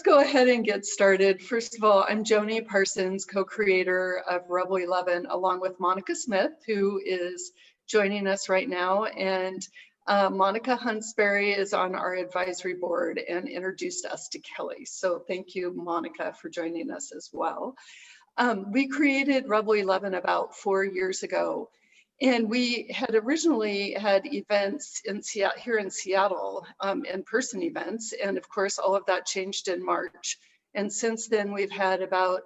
go ahead and get started. First of all, I'm Joni Parsons, co-creator of Rebel 11, along with Monica Smith, who is joining us right now. And Monica Huntsberry is on our advisory board and introduced us to Kelly. So thank you, Monica, for joining us as well. We created Rebel 11 about 4 years ago. And we had originally had events in here in Seattle, in-person events. And of course, all of that changed in March. And since then, we've had about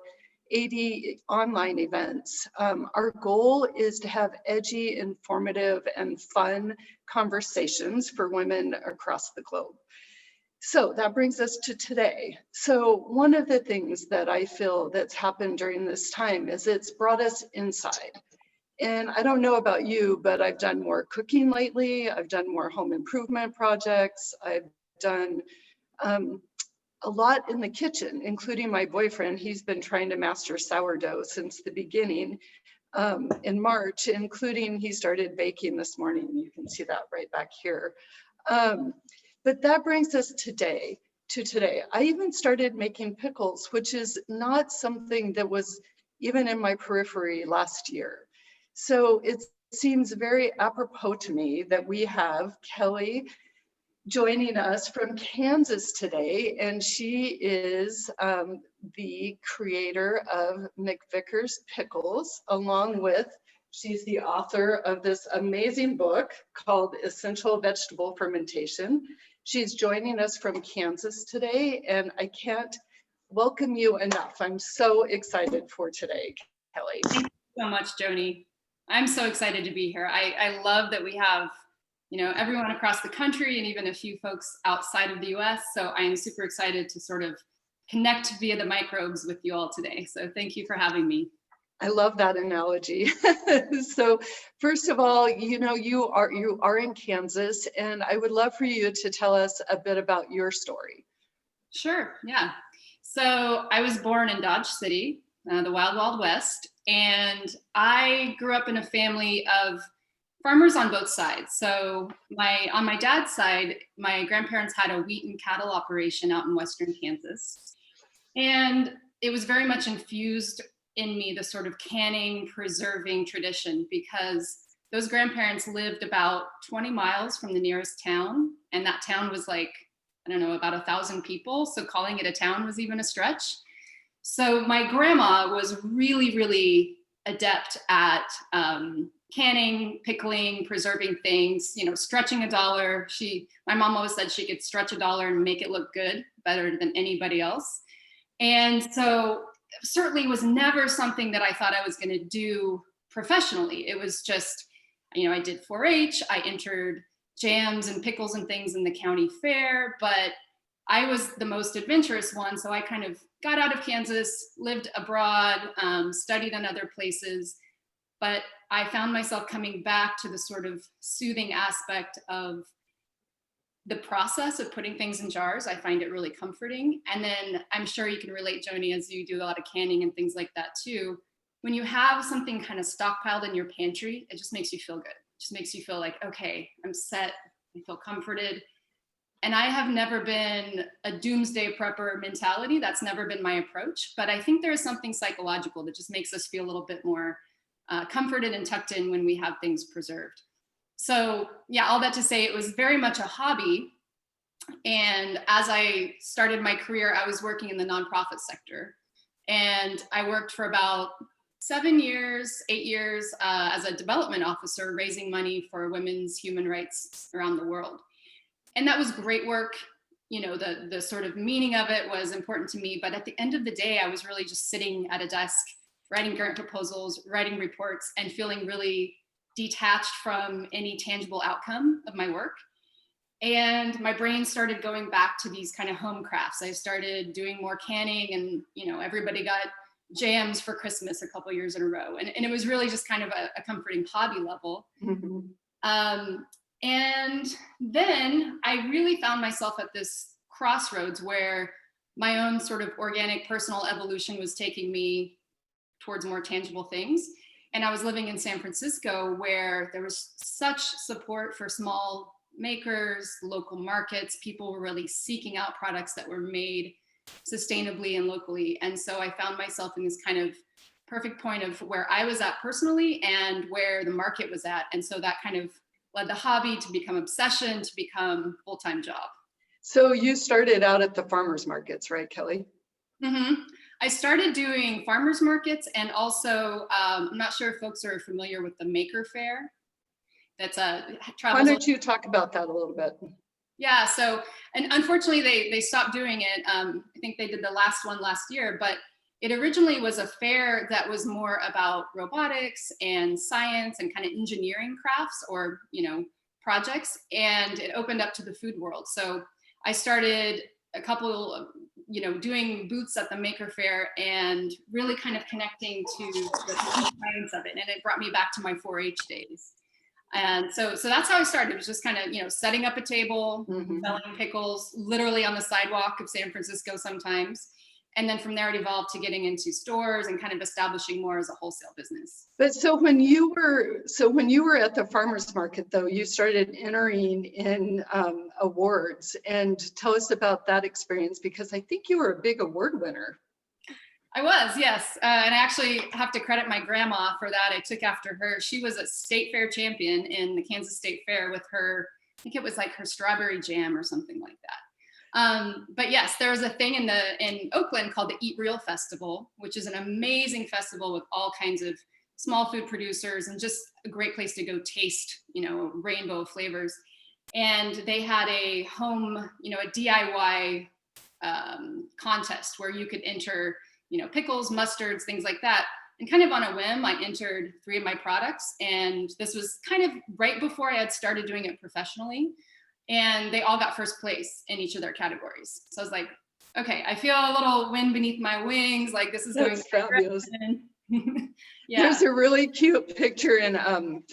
80 online events. Our goal is to have edgy, informative, and fun conversations for women across the globe. So that brings us to today. So one of the things that I feel that's happened during this time is it's brought us inside. And I don't know about you, but I've done more cooking lately. I've done more home improvement projects. I've done a lot in the kitchen, including my boyfriend. He's been trying to master sourdough since the beginning in March, including he started baking this morning. You can see that right back here. But that brings us to today. I even started making pickles, which is not something that was even in my periphery last year. So it seems very apropos to me that we have Kelly joining us from Kansas today, and she is the creator of McVicker's Pickles, along with, she's the author of this amazing book called Essential Vegetable Fermentation. She's joining us from Kansas today, and I can't welcome you enough. I'm so excited for today, Kelly. Thank you so much, Joni. I'm so excited to be here. I love that we have, everyone across the country and even a few folks outside of the US. So I am super excited to sort of connect via the microbes with you all today. So thank you for having me. I love that analogy. So first of all, you are in Kansas, and I would love for you to tell us a bit about your story. Sure, yeah. So I was born in Dodge City, the Wild Wild West. And I grew up in a family of farmers on both sides. So on my dad's side, my grandparents had a wheat and cattle operation out in Western Kansas. And it was very much infused in me, the sort of canning, preserving tradition, because those grandparents lived about 20 miles from the nearest town. And that town was like, I don't know, about 1,000 people. So calling it a town was even a stretch. So my grandma was really, really adept at canning, pickling, preserving things, stretching $1. My mom always said she could stretch $1 and make it look good, better than anybody else. And so certainly was never something that I thought I was going to do professionally. It was just, I did 4-H, I entered jams and pickles and things in the county fair, but I was the most adventurous one. So I kind of got out of Kansas, lived abroad, studied in other places, but I found myself coming back to the sort of soothing aspect of the process of putting things in jars. I find it really comforting. And then I'm sure you can relate, Joni, as you do a lot of canning and things like that too. When you have something kind of stockpiled in your pantry, it just makes you feel good. It just makes you feel like, okay, I'm set, I feel comforted. And I have never been a doomsday prepper mentality. That's never been my approach. But I think there is something psychological that just makes us feel a little bit more comforted and tucked in when we have things preserved. So yeah, all that to say, it was very much a hobby. And as I started my career, I was working in the nonprofit sector. And I worked for about 8 years as a development officer, raising money for women's human rights around the world. And that was great work. The sort of meaning of it was important to me. But at the end of the day, I was really just sitting at a desk, writing grant proposals, writing reports, and feeling really detached from any tangible outcome of my work. And my brain started going back to these kind of home crafts. I started doing more canning, and everybody got jams for Christmas a couple years in a row. And it was really just kind of a comforting hobby level. Mm-hmm. And then I really found myself at this crossroads where my own sort of organic personal evolution was taking me towards more tangible things. And I was living in San Francisco, where there was such support for small makers, local markets. People were really seeking out products that were made sustainably and locally. And so I found myself in this kind of perfect point of where I was at personally and where the market was at. And so that kind of led the hobby to become obsession, to become full-time job. So you started out at the farmers markets, right, Kelly? Mm-hmm. I started doing farmers markets, and also I'm not sure if folks are familiar with the Maker Fair. That's Why don't you talk about that a little bit? Yeah, so, and unfortunately they stopped doing it. I think they did the last one last year, but it originally was a fair that was more about robotics and science and kind of engineering crafts or, projects, and it opened up to the food world. So I started a couple of, doing booths at the Maker Fair and really kind of connecting to the science of it. And it brought me back to my 4-H days. And so that's how I started. It was just kind of, setting up a table, selling pickles, literally on the sidewalk of San Francisco sometimes. And then from there it evolved to getting into stores and kind of establishing more as a wholesale business. But so when you were at the farmers market, though, you started entering in awards, and tell us about that experience, because I think you were a big award winner. I was, yes. And I actually have to credit my grandma for that. I took after her. She was a state fair champion in the Kansas State Fair with her, I think it was like her strawberry jam or something like that. But yes, there was a thing in Oakland called the Eat Real Festival, which is an amazing festival with all kinds of small food producers and just a great place to go taste, a rainbow of flavors. And they had a home, a DIY contest where you could enter, pickles, mustards, things like that. And kind of on a whim, I entered 3 of my products. And this was kind of right before I had started doing it professionally. And they all got first place in each of their categories. So I was like, okay, I feel a little wind beneath my wings. Like this is going fabulous. Yeah. There's a really cute picture in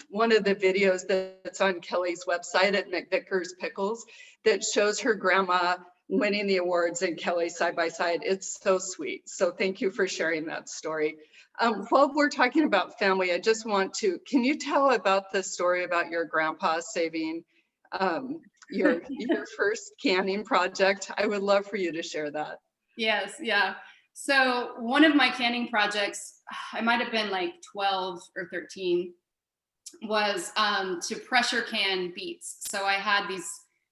one of the videos that's on Kelly's website at McVicker's Pickles that shows her grandma winning the awards and Kelly side by side. It's so sweet. So thank you for sharing that story. While we're talking about family, I just want to, can you tell about the story about your grandpa saving your first canning project? I would love for you to share that. Yes, yeah. So one of my canning projects, I might have been like 12 or 13, was to pressure can beets. So I had these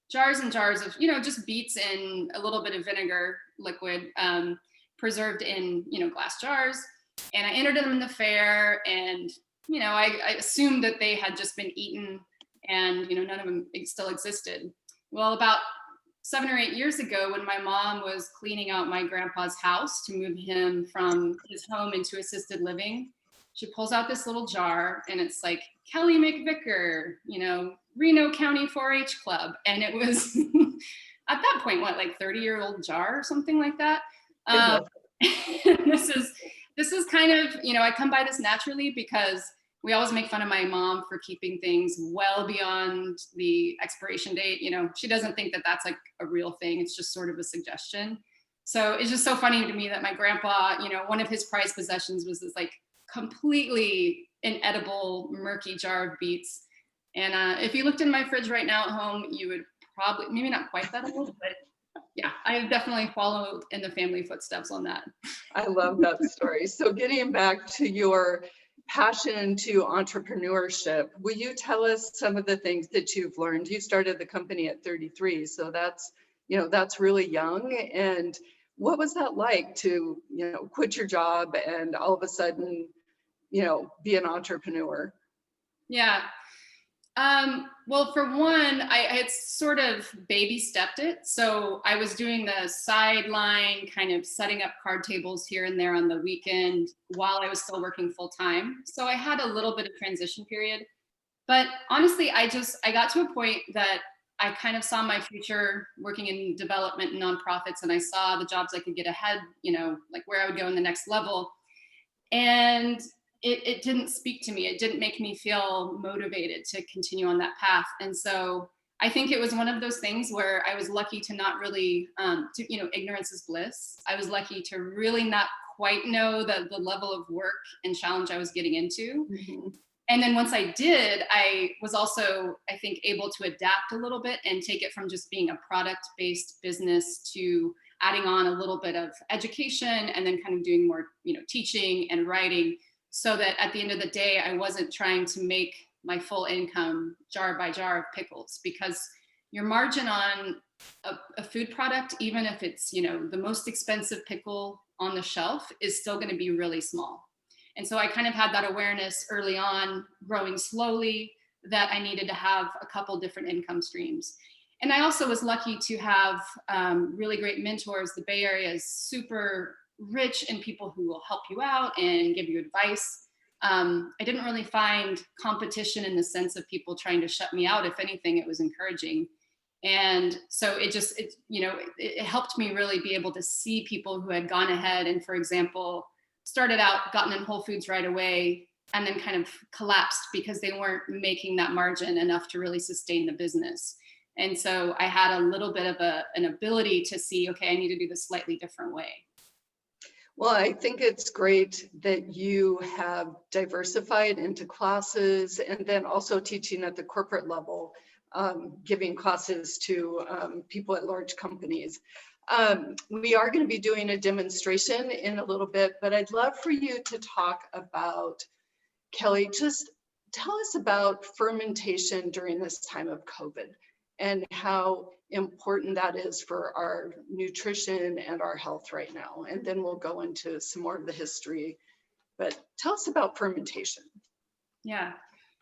jars and jars of, just beets in a little bit of vinegar liquid, preserved in, glass jars. And I entered them in the fair, and, I assumed that they had just been eaten and, none of them still existed. Well, about 7 or 8 years ago, when my mom was cleaning out my grandpa's house to move him from his home into assisted living, she pulls out this little jar, and it's like Kelly McVicker, Reno County 4-H Club. And it was at that point, like 30-year-old jar or something like that. This is kind of, I come by this naturally because we always make fun of my mom for keeping things well beyond the expiration date. She doesn't think that that's like a real thing. It's just sort of a suggestion. So it's just so funny to me that my grandpa, one of his prized possessions was this like completely inedible, murky jar of beets. And if you looked in my fridge right now at home, you would probably, maybe not quite that old, but yeah, I've definitely followed in the family footsteps on that. I love that story. So getting back to your passion to entrepreneurship, will you tell us some of the things that you've learned? You started the company at 33, so that's really young. And what was that like to quit your job and all of a sudden be an entrepreneur? Yeah. Well, for one, I had sort of baby stepped it. So I was doing the sideline, kind of setting up card tables here and there on the weekend while I was still working full time. So I had a little bit of transition period. But honestly, I got to a point that I kind of saw my future working in development and nonprofits, and I saw the jobs I could get ahead, like where I would go in the next level. And it didn't speak to me. It didn't make me feel motivated to continue on that path. And so I think it was one of those things where I was lucky to not really, ignorance is bliss. I was lucky to really not quite know the level of work and challenge I was getting into. Mm-hmm. And then once I did, I was also, I think, able to adapt a little bit and take it from just being a product-based business to adding on a little bit of education and then kind of doing more, teaching and writing, so that at the end of the day, I wasn't trying to make my full income jar by jar of pickles, because your margin on a food product, even if it's, the most expensive pickle on the shelf, is still going to be really small. And so I kind of had that awareness early on, growing slowly, that I needed to have a couple different income streams. And I also was lucky to have really great mentors. The Bay Area is super rich in people who will help you out and give you advice. I didn't really find competition in the sense of people trying to shut me out. If anything, it was encouraging. And so it helped me really be able to see people who had gone ahead and, for example, started out, gotten in Whole Foods right away, and then kind of collapsed because they weren't making that margin enough to really sustain the business. And so I had a little bit of an ability to see, okay, I need to do this slightly different way. Well, I think it's great that you have diversified into classes and then also teaching at the corporate level, giving classes to people at large companies. We are going to be doing a demonstration in a little bit, but I'd love for you to talk about, Kelly, just tell us about fermentation during this time of COVID and how important that is for our nutrition and our health right now. And then we'll go into some more of the history, but tell us about fermentation. Yeah.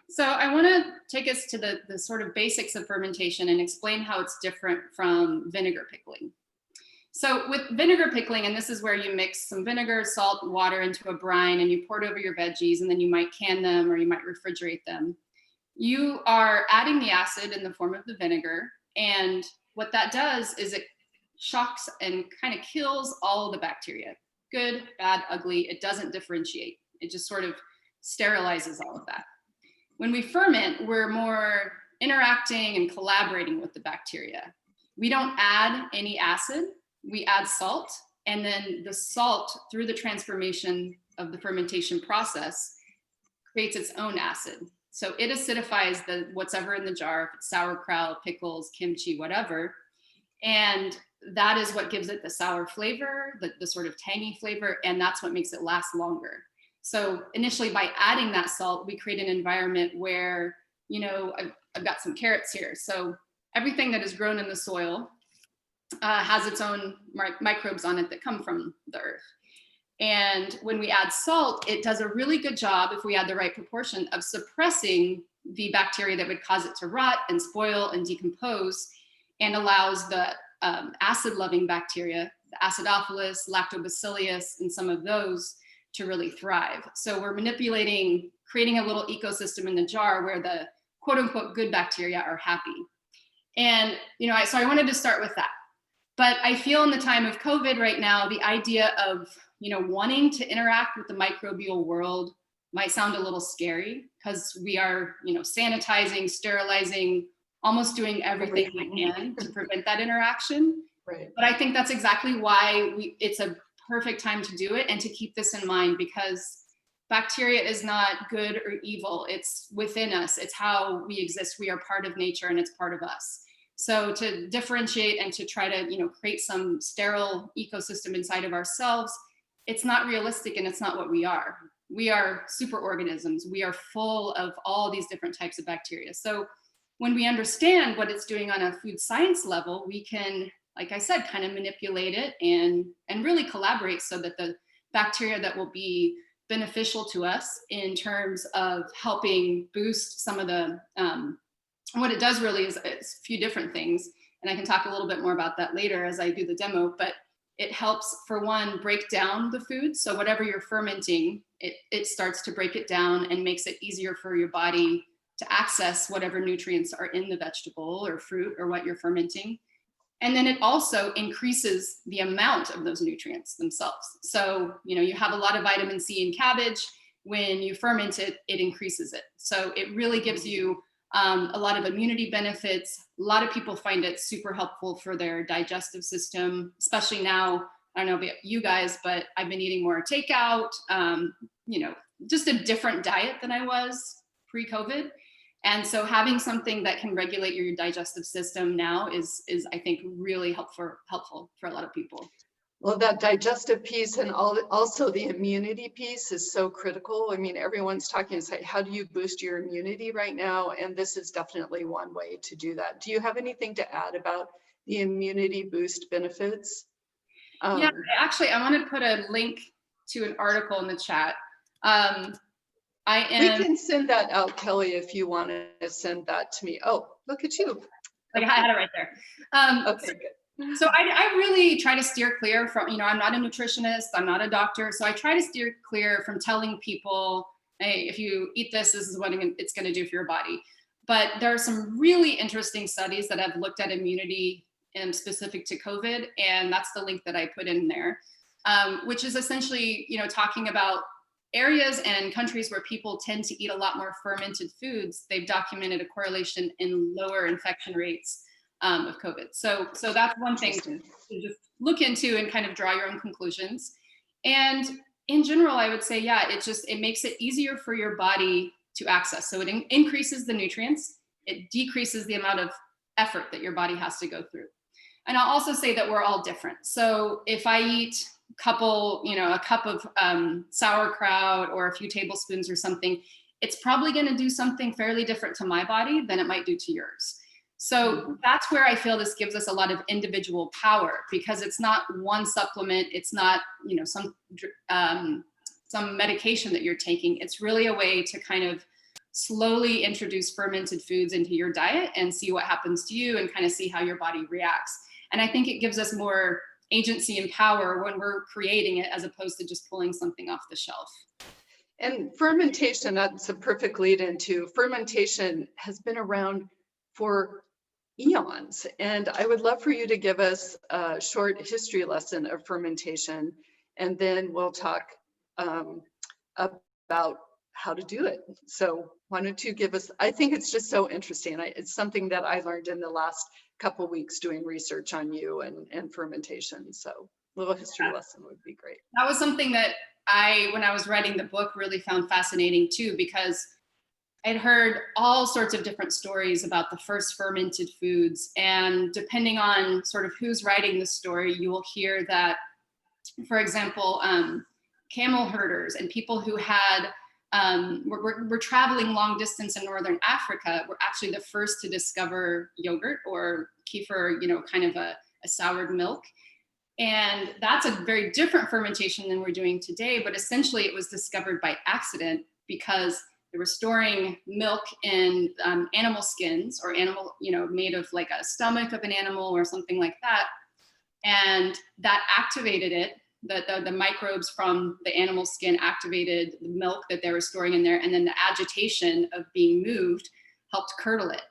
So I want to take us to the sort of basics of fermentation and explain how it's different from vinegar pickling. So with vinegar pickling, and this is where you mix some vinegar, salt, water into a brine, and you pour it over your veggies, and then you might can them or you might refrigerate them. You are adding the acid in the form of the vinegar, and what that does is it shocks and kind of kills all the bacteria. Good, bad, ugly. It doesn't differentiate. It just sort of sterilizes all of that. When we ferment, we're more interacting and collaborating with the bacteria. We don't add any acid. We add salt, and then the salt, through the transformation of the fermentation process, creates its own acid. So it acidifies what's ever in the jar, if it's sauerkraut, pickles, kimchi, whatever. And that is what gives it the sour flavor, the sort of tangy flavor, and that's what makes it last longer. So initially, by adding that salt, we create an environment where, I've got some carrots here. So everything that is grown in the soil has its own microbes on it that come from the earth. And when we add salt, it does a really good job, if we add the right proportion, of suppressing the bacteria that would cause it to rot and spoil and decompose, and allows the acid-loving bacteria, the Acidophilus, Lactobacillus, and some of those to really thrive. So we're manipulating, creating a little ecosystem in the jar where the quote-unquote good bacteria are happy. And, so I wanted to start with that. But I feel in the time of COVID right now, the idea of, wanting to interact with the microbial world might sound a little scary, because we are, sanitizing, sterilizing, almost doing everything we can to prevent that interaction. Right. But I think that's exactly why it's a perfect time to do it and to keep this in mind, because bacteria is not good or evil. It's within us. It's how we exist. We are part of nature, and it's part of us. So to differentiate and to try to, create some sterile ecosystem inside of ourselves, it's not realistic, and it's not what we are. We are superorganisms. We are full of all these different types of bacteria. So when we understand what it's doing on a food science level, we can, like I said, kind of manipulate it and really collaborate so that the bacteria that will be beneficial to us in terms of helping boost some of the, what it does really is it's a few different things. And I can talk a little bit more about that later as I do the demo, but it helps, for one, break down the food. So whatever you're fermenting, it starts to break it down and makes it easier for your body to access whatever nutrients are in the vegetable or fruit or what you're fermenting. And then it also increases the amount of those nutrients themselves. So, you have a lot of vitamin C in cabbage. When you ferment it, it increases it. So it really gives you a lot of immunity benefits. A lot of people find it super helpful for their digestive system, especially now. I don't know about you guys, but I've been eating more takeout, just a different diet than I was pre-COVID. And so having something that can regulate your digestive system now is I think really helpful for a lot of people. Well, that digestive piece and also the immunity piece is so critical. I mean, everyone's talking, it's like, how do you boost your immunity right now? And this is definitely one way to do that. Do you have anything to add about the immunity boost benefits? Yeah, actually, I want to put a link to an article in the chat. We can send that out, Kelly, if you want to send that to me. Oh, look at you. Like I had it right there. Okay, good. So I really try to steer clear from, I'm not a nutritionist, I'm not a doctor. So I try to steer clear from telling people, hey, if you eat this, this is what it's going to do for your body. But there are some really interesting studies that have looked at immunity specific to COVID. And that's the link that I put in there, which is essentially, talking about areas and countries where people tend to eat a lot more fermented foods. They've documented a correlation in lower infection rates of COVID. So that's one thing to just look into and kind of draw your own conclusions. And in general, I would say, yeah, it makes it easier for your body to access. So it increases the nutrients, it decreases the amount of effort that your body has to go through. And I'll also say that we're all different. So if I eat a cup of sauerkraut or a few tablespoons or something, it's probably going to do something fairly different to my body than it might do to yours. So that's where I feel this gives us a lot of individual power, because it's not one supplement, it's not some medication that you're taking. It's really a way to kind of slowly introduce fermented foods into your diet and see what happens to you and kind of see how your body reacts. And I think it gives us more agency and power when we're creating it, as opposed to just pulling something off the shelf. And fermentation, that's a perfect lead into fermentation, has been around for eons. And I would love for you to give us a short history lesson of fermentation, and then we'll talk about how to do it. So why don't you give us, I think it's just so interesting. It's something that I learned in the last couple of weeks doing research on you and fermentation. So a little history lesson would be great. That was something that when I was writing the book, really found fascinating too, because I'd heard all sorts of different stories about the first fermented foods. And depending on sort of who's writing the story, you will hear that, for example, camel herders and people who had were traveling long distance in northern Africa were actually the first to discover yogurt or kefir, kind of a soured milk. And that's a very different fermentation than we're doing today. But essentially it was discovered by accident, because they were storing milk in animal skins or made of like a stomach of an animal or something like that. And that activated it. The microbes from the animal skin activated the milk that they were storing in there. And then the agitation of being moved helped curdle it.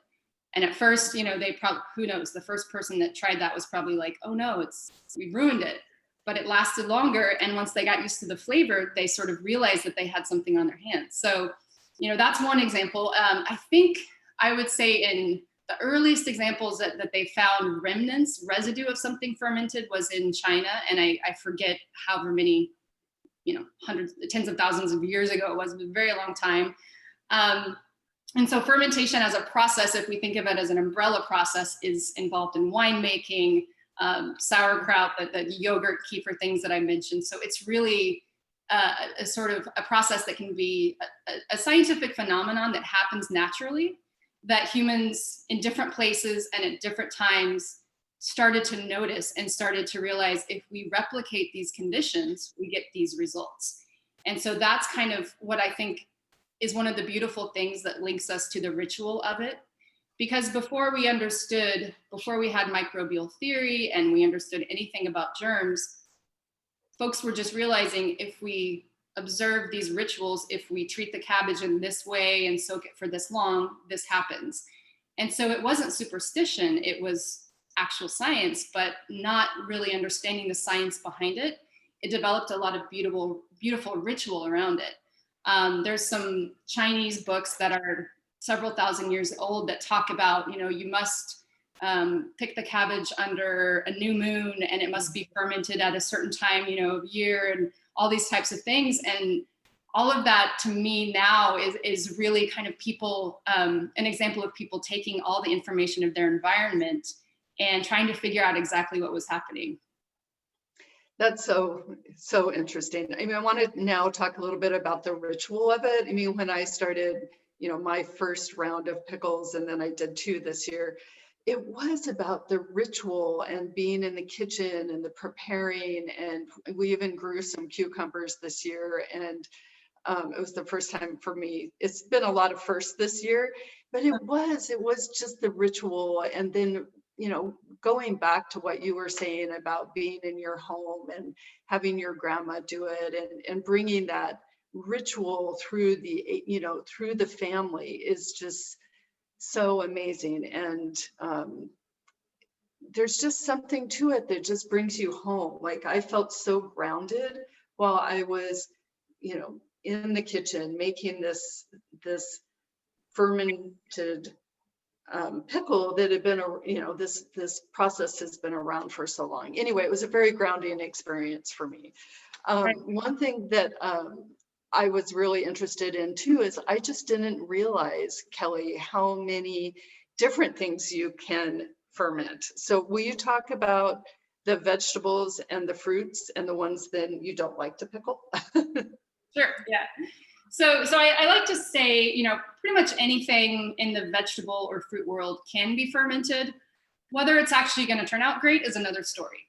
And at first, they probably, who knows, the first person that tried that was probably like, oh no, we ruined it. But it lasted longer. And once they got used to the flavor, they sort of realized that they had something on their hands. So, that's one example. I think I would say in the earliest examples that they found residue of something fermented was in China. And I forget however many, hundreds, tens of thousands of years ago it was, a very long time. And so fermentation as a process, if we think of it as an umbrella process, is involved in winemaking, sauerkraut, the yogurt, kefir things that I mentioned. So it's really a sort of a process that can be a scientific phenomenon that happens naturally, that humans in different places and at different times started to notice and started to realize, if we replicate these conditions, we get these results. And so that's kind of what I think is one of the beautiful things that links us to the ritual of it. Because before we had microbial theory and we understood anything about germs, folks were just realizing, if we observe these rituals, if we treat the cabbage in this way and soak it for this long, this happens. And so it wasn't superstition, it was actual science, but not really understanding the science behind it. It developed a lot of beautiful ritual around it. There's some Chinese books that are several thousand years old that talk about, you must pick the cabbage under a new moon, and it must be fermented at a certain time, of year, and all these types of things. And all of that to me now is really kind of people, an example of people taking all the information of their environment and trying to figure out exactly what was happening. That's so interesting. I mean, I want to now talk a little bit about the ritual of it. I mean, when I started, my first round of pickles, and then I did 2 this year, it was about the ritual and being in the kitchen and the preparing. And we even grew some cucumbers this year, and it was the first time for me. It's been a lot of firsts this year, but it was just the ritual. And then, going back to what you were saying about being in your home and having your grandma do it, and bringing that ritual through the family is just so amazing. And there's just something to it that just brings you home. Like, I felt so grounded while I was, in the kitchen making this fermented pickle that had been, this process has been around for so long. Anyway, it was a very grounding experience for me. One thing that I was really interested in too is I just didn't realize, Kelly, how many different things you can ferment. So will you talk about the vegetables and the fruits and the ones that you don't like to pickle? Sure, yeah. So I like to say, pretty much anything in the vegetable or fruit world can be fermented. Whether it's actually going to turn out great is another story.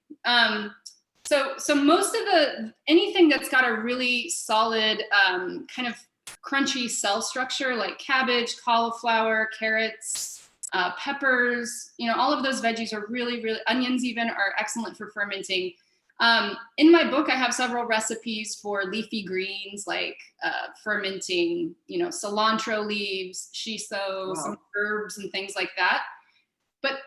So most of anything that's got a really solid kind of crunchy cell structure, like cabbage, cauliflower, carrots, peppers, all of those veggies are really, onions even are excellent for fermenting. In my book, I have several recipes for leafy greens, like fermenting, cilantro leaves, shiso, some herbs and things like that. But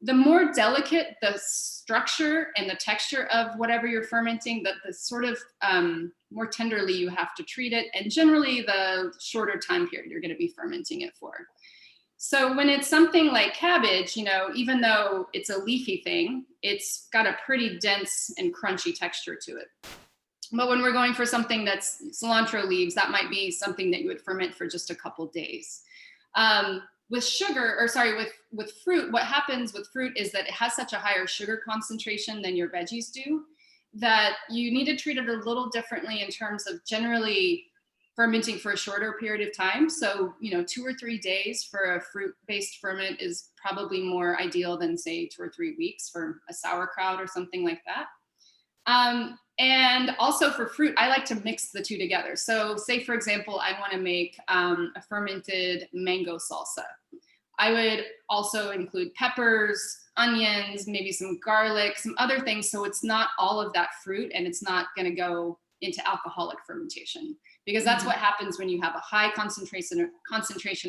the more delicate the structure and the texture of whatever you're fermenting, the sort of more tenderly you have to treat it, and generally the shorter time period you're going to be fermenting it for. So when it's something like cabbage, even though it's a leafy thing, it's got a pretty dense and crunchy texture to it. But when we're going for something that's cilantro leaves, that might be something that you would ferment for just a couple days. With fruit, what happens with fruit is that it has such a higher sugar concentration than your veggies do, that you need to treat it a little differently in terms of generally fermenting for a shorter period of time. So, 2 or 3 days for a fruit-based ferment is probably more ideal than, say, 2 or 3 weeks for a sauerkraut or something like that. And also for fruit, I like to mix the two together. So say, for example, I want to make a fermented mango salsa. I would also include peppers, onions, maybe some garlic, some other things. So it's not all of that fruit, and it's not going to go into alcoholic fermentation, because that's what happens when you have a high concentration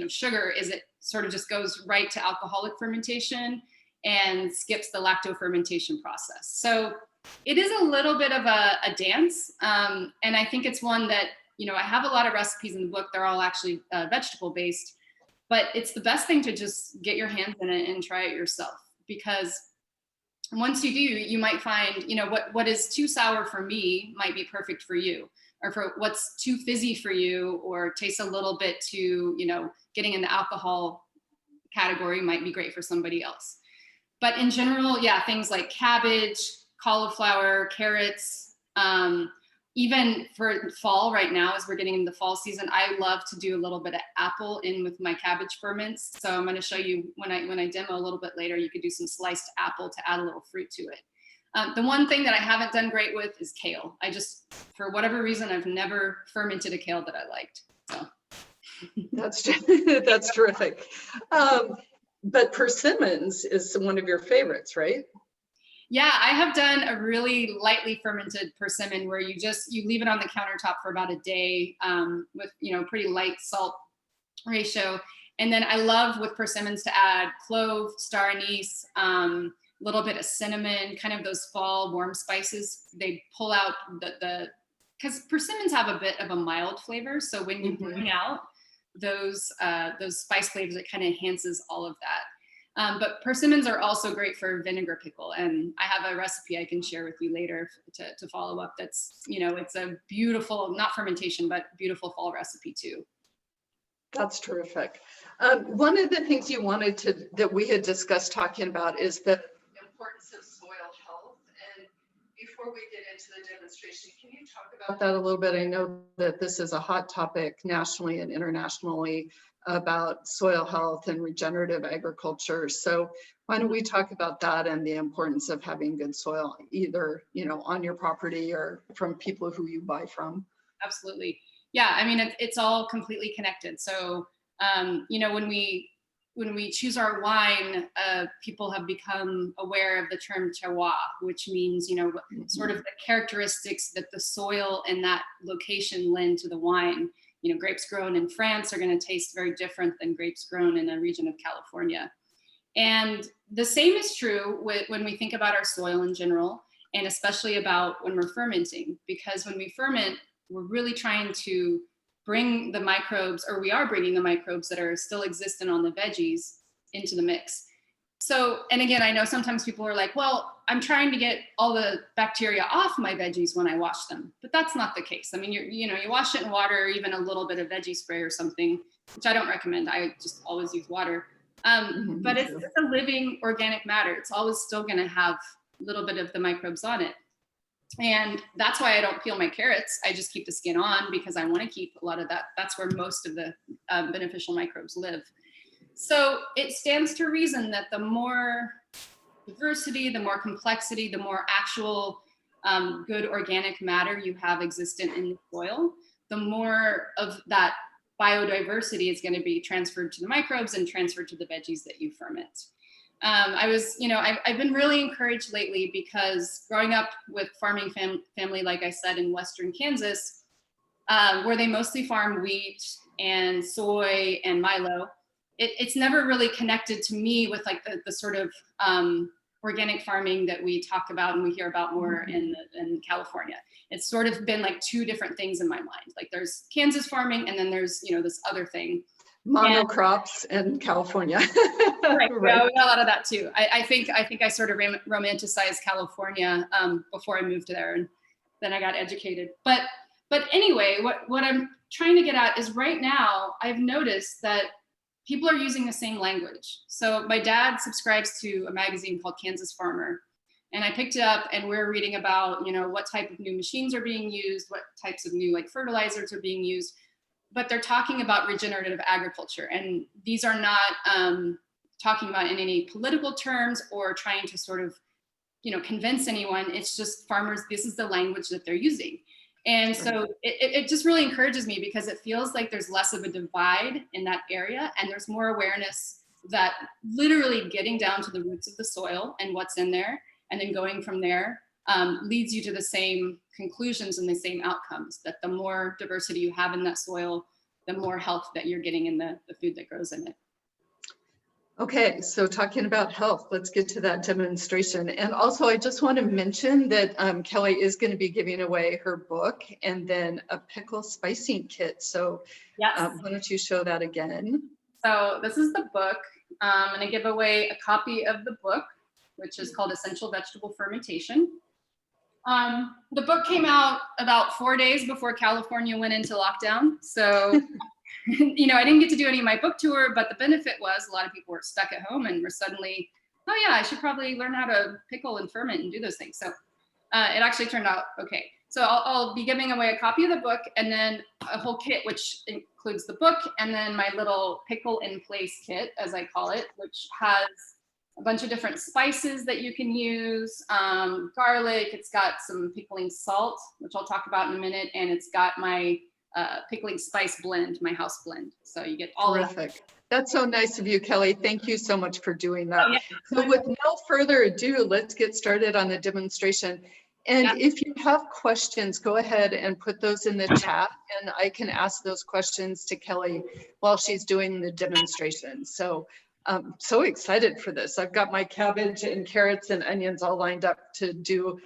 of sugar, is it sort of just goes right to alcoholic fermentation and skips the lacto-fermentation process. So it is a little bit of a dance. And I think it's one that, I have a lot of recipes in the book. They're all actually vegetable based, but it's the best thing to just get your hands in it and try it yourself, because once you do, you might find, what is too sour for me might be perfect for you, or for what's too fizzy for you, or tastes a little bit too, getting in the alcohol category might be great for somebody else. But in general, yeah, things like cabbage, cauliflower, carrots, even for fall right now, as we're getting into the fall season, I love to do a little bit of apple in with my cabbage ferments. So I'm going to show you when I demo a little bit later, you could do some sliced apple to add a little fruit to it. The one thing that I haven't done great with is kale. For whatever reason, I've never fermented a kale that I liked. So that's terrific. But persimmons is one of your favorites, right? Yeah, I have done a really lightly fermented persimmon where you leave it on the countertop for about a day with, pretty light salt ratio. And then I love with persimmons to add clove, star anise, a little bit of cinnamon, kind of those fall warm spices. They pull out because persimmons have a bit of a mild flavor. So when you bring out those spice flavors, it kind of enhances all of that. But persimmons are also great for vinegar pickle. And I have a recipe I can share with you later to follow up. That's, it's a beautiful, not fermentation, but beautiful fall recipe too. That's terrific. One of the things you wanted that we had discussed talking about is the importance of soil health. And before we get into the demonstration, can you talk about that a little bit? I know that this is a hot topic nationally and internationally about soil health and regenerative agriculture. So why don't we talk about that and the importance of having good soil, either, on your property or from people who you buy from? Absolutely. Yeah, I mean, it's all completely connected. So, when we choose our wine, people have become aware of the term terroir, which means, sort of the characteristics that the soil and that location lend to the wine. Grapes grown in France are going to taste very different than grapes grown in a region of California. And the same is true when we think about our soil in general, and especially about when we're fermenting, because when we ferment, we're really trying to bring the microbes, or we are bringing the microbes that are still existent on the veggies into the mix. So, and again, I know sometimes people are like, well, I'm trying to get all the bacteria off my veggies when I wash them, but that's not the case. I mean, you wash it in water, or even a little bit of veggie spray or something, which I don't recommend. I just always use water. But it's a living organic matter. It's always still going to have a little bit of the microbes on it. And that's why I don't peel my carrots. I just keep the skin on because I want to keep a lot of that. That's where most of the beneficial microbes live. So it stands to reason that the more diversity, the more complexity, the more actual good organic matter you have existent in the soil, the more of that biodiversity is going to be transferred to the microbes and transferred to the veggies that you ferment. I've been really encouraged lately because growing up with farming family, like I said, in Western Kansas, where they mostly farm wheat and soy and milo, it's never really connected to me with like the sort of organic farming that we talk about and we hear about more in California. It's sort of been like two different things in my mind. Like there's Kansas farming and then there's, this other thing. Monocrops in California. Right. Right. Yeah, we got a lot of that too. I think I sort of romanticized California before I moved there, and then I got educated. But anyway, what I'm trying to get at is right now I've noticed that people are using the same language. So my dad subscribes to a magazine called Kansas Farmer, and I picked it up, and we're reading about what type of new machines are being used, what types of new fertilizers are being used. But they're talking about regenerative agriculture. And these are not talking about in any political terms or trying to sort of, convince anyone. It's just farmers, this is the language that they're using. And so it just really encourages me because it feels like there's less of a divide in that area. And there's more awareness that literally getting down to the roots of the soil and what's in there, and then going from there leads you to the same conclusions and the same outcomes, that the more diversity you have in that soil, the more health that you're getting in the food that grows in it. Okay, so talking about health, let's get to that demonstration. And also I just want to mention that Kelly is going to be giving away her book and then a pickle spicing kit. So yes. Why don't you show that again? So this is the book. I'm going to give away a copy of the book, which is called Essential Vegetable Fermentation. The book came out about 4 days before California went into lockdown. So, I didn't get to do any of my book tour, but the benefit was a lot of people were stuck at home and were suddenly, oh yeah, I should probably learn how to pickle and ferment and do those things. So it actually turned out okay. So I'll be giving away a copy of the book and then a whole kit, which includes the book and then my little pickle in place kit, as I call it, which has a bunch of different spices that you can use, garlic, it's got some pickling salt, which I'll talk about in a minute, and it's got my pickling spice blend, my house blend. So you get all of that. That's so nice of you, Kelly. Thank you so much for doing that. Oh, yeah. So with no further ado, let's get started on the demonstration. And if you have questions, go ahead and put those in the chat and I can ask those questions to Kelly while she's doing the demonstration. So I'm so excited for this. I've got my cabbage and carrots and onions all lined up to do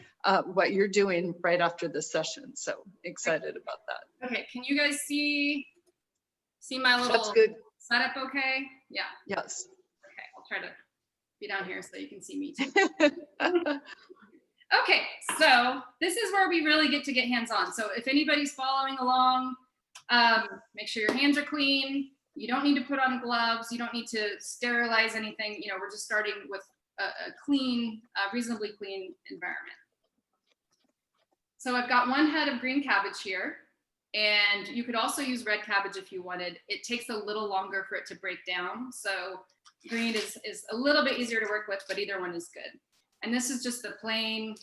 what you're doing right after this session. So excited about that. Okay, can you guys see my little That's good. setup okay? Yeah. Yes. Okay, I'll try to be down here so you can see me too. Okay, so this is where we really get to get hands-on. So if anybody's following along, make sure your hands are clean. You don't need to put on gloves. You don't need to sterilize anything. You know, we're just starting with a clean, reasonably clean environment. So I've got 1 head of green cabbage here, and you could also use red cabbage if you wanted. It takes a little longer for it to break down. So green is a little bit easier to work with, but either one is good. And this is just the plain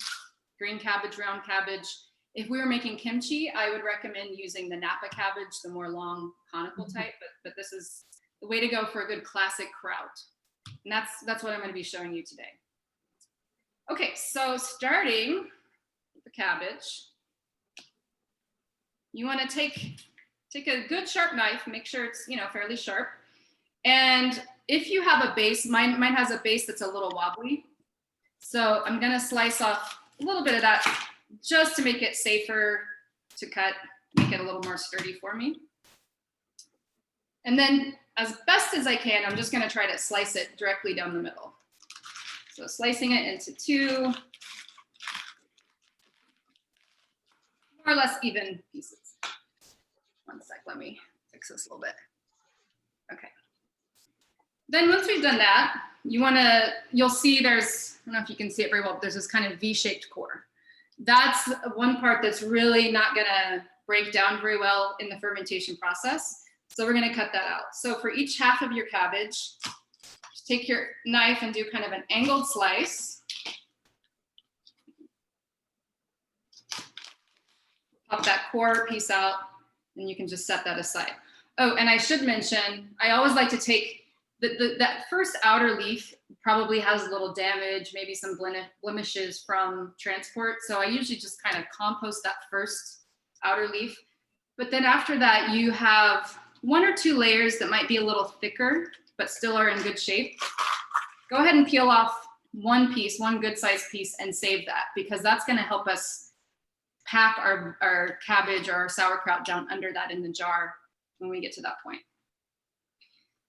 green cabbage, round cabbage. If we were making kimchi, I would recommend using the Napa cabbage, the more long conical type, but this is the way to go for a good classic kraut. And that's what I'm going to be showing you today. Okay, so starting with the cabbage, you want to take a good sharp knife, make sure it's, you know, fairly sharp. And if you have a base, mine has a base that's a little wobbly. So I'm going to slice off a little bit of that just to make it safer to cut, make it a little more sturdy for me. And then as best as I can, I'm just going to try to slice it directly down the middle. So slicing it into 2 more or less even pieces. One sec, let me fix this a little bit. Okay. Then once we've done that, you'll see there's, I don't know if you can see it very well, but there's this kind of V-shaped core. That's one part that's really not gonna break down very well in the fermentation process. So we're gonna cut that out. So for each half of your cabbage, just take your knife and do kind of an angled slice. Pop that core piece out, and you can just set that aside. Oh, and I should mention, I always like to take that first outer leaf probably has a little damage, maybe some blemishes from transport. So I usually just kind of compost that first outer leaf. But then after that, you have 1 or 2 layers that might be a little thicker, but still are in good shape. Go ahead and peel off 1 piece, 1 good sized piece, and save that, because that's going to help us pack our cabbage or our sauerkraut down under that in the jar when we get to that point.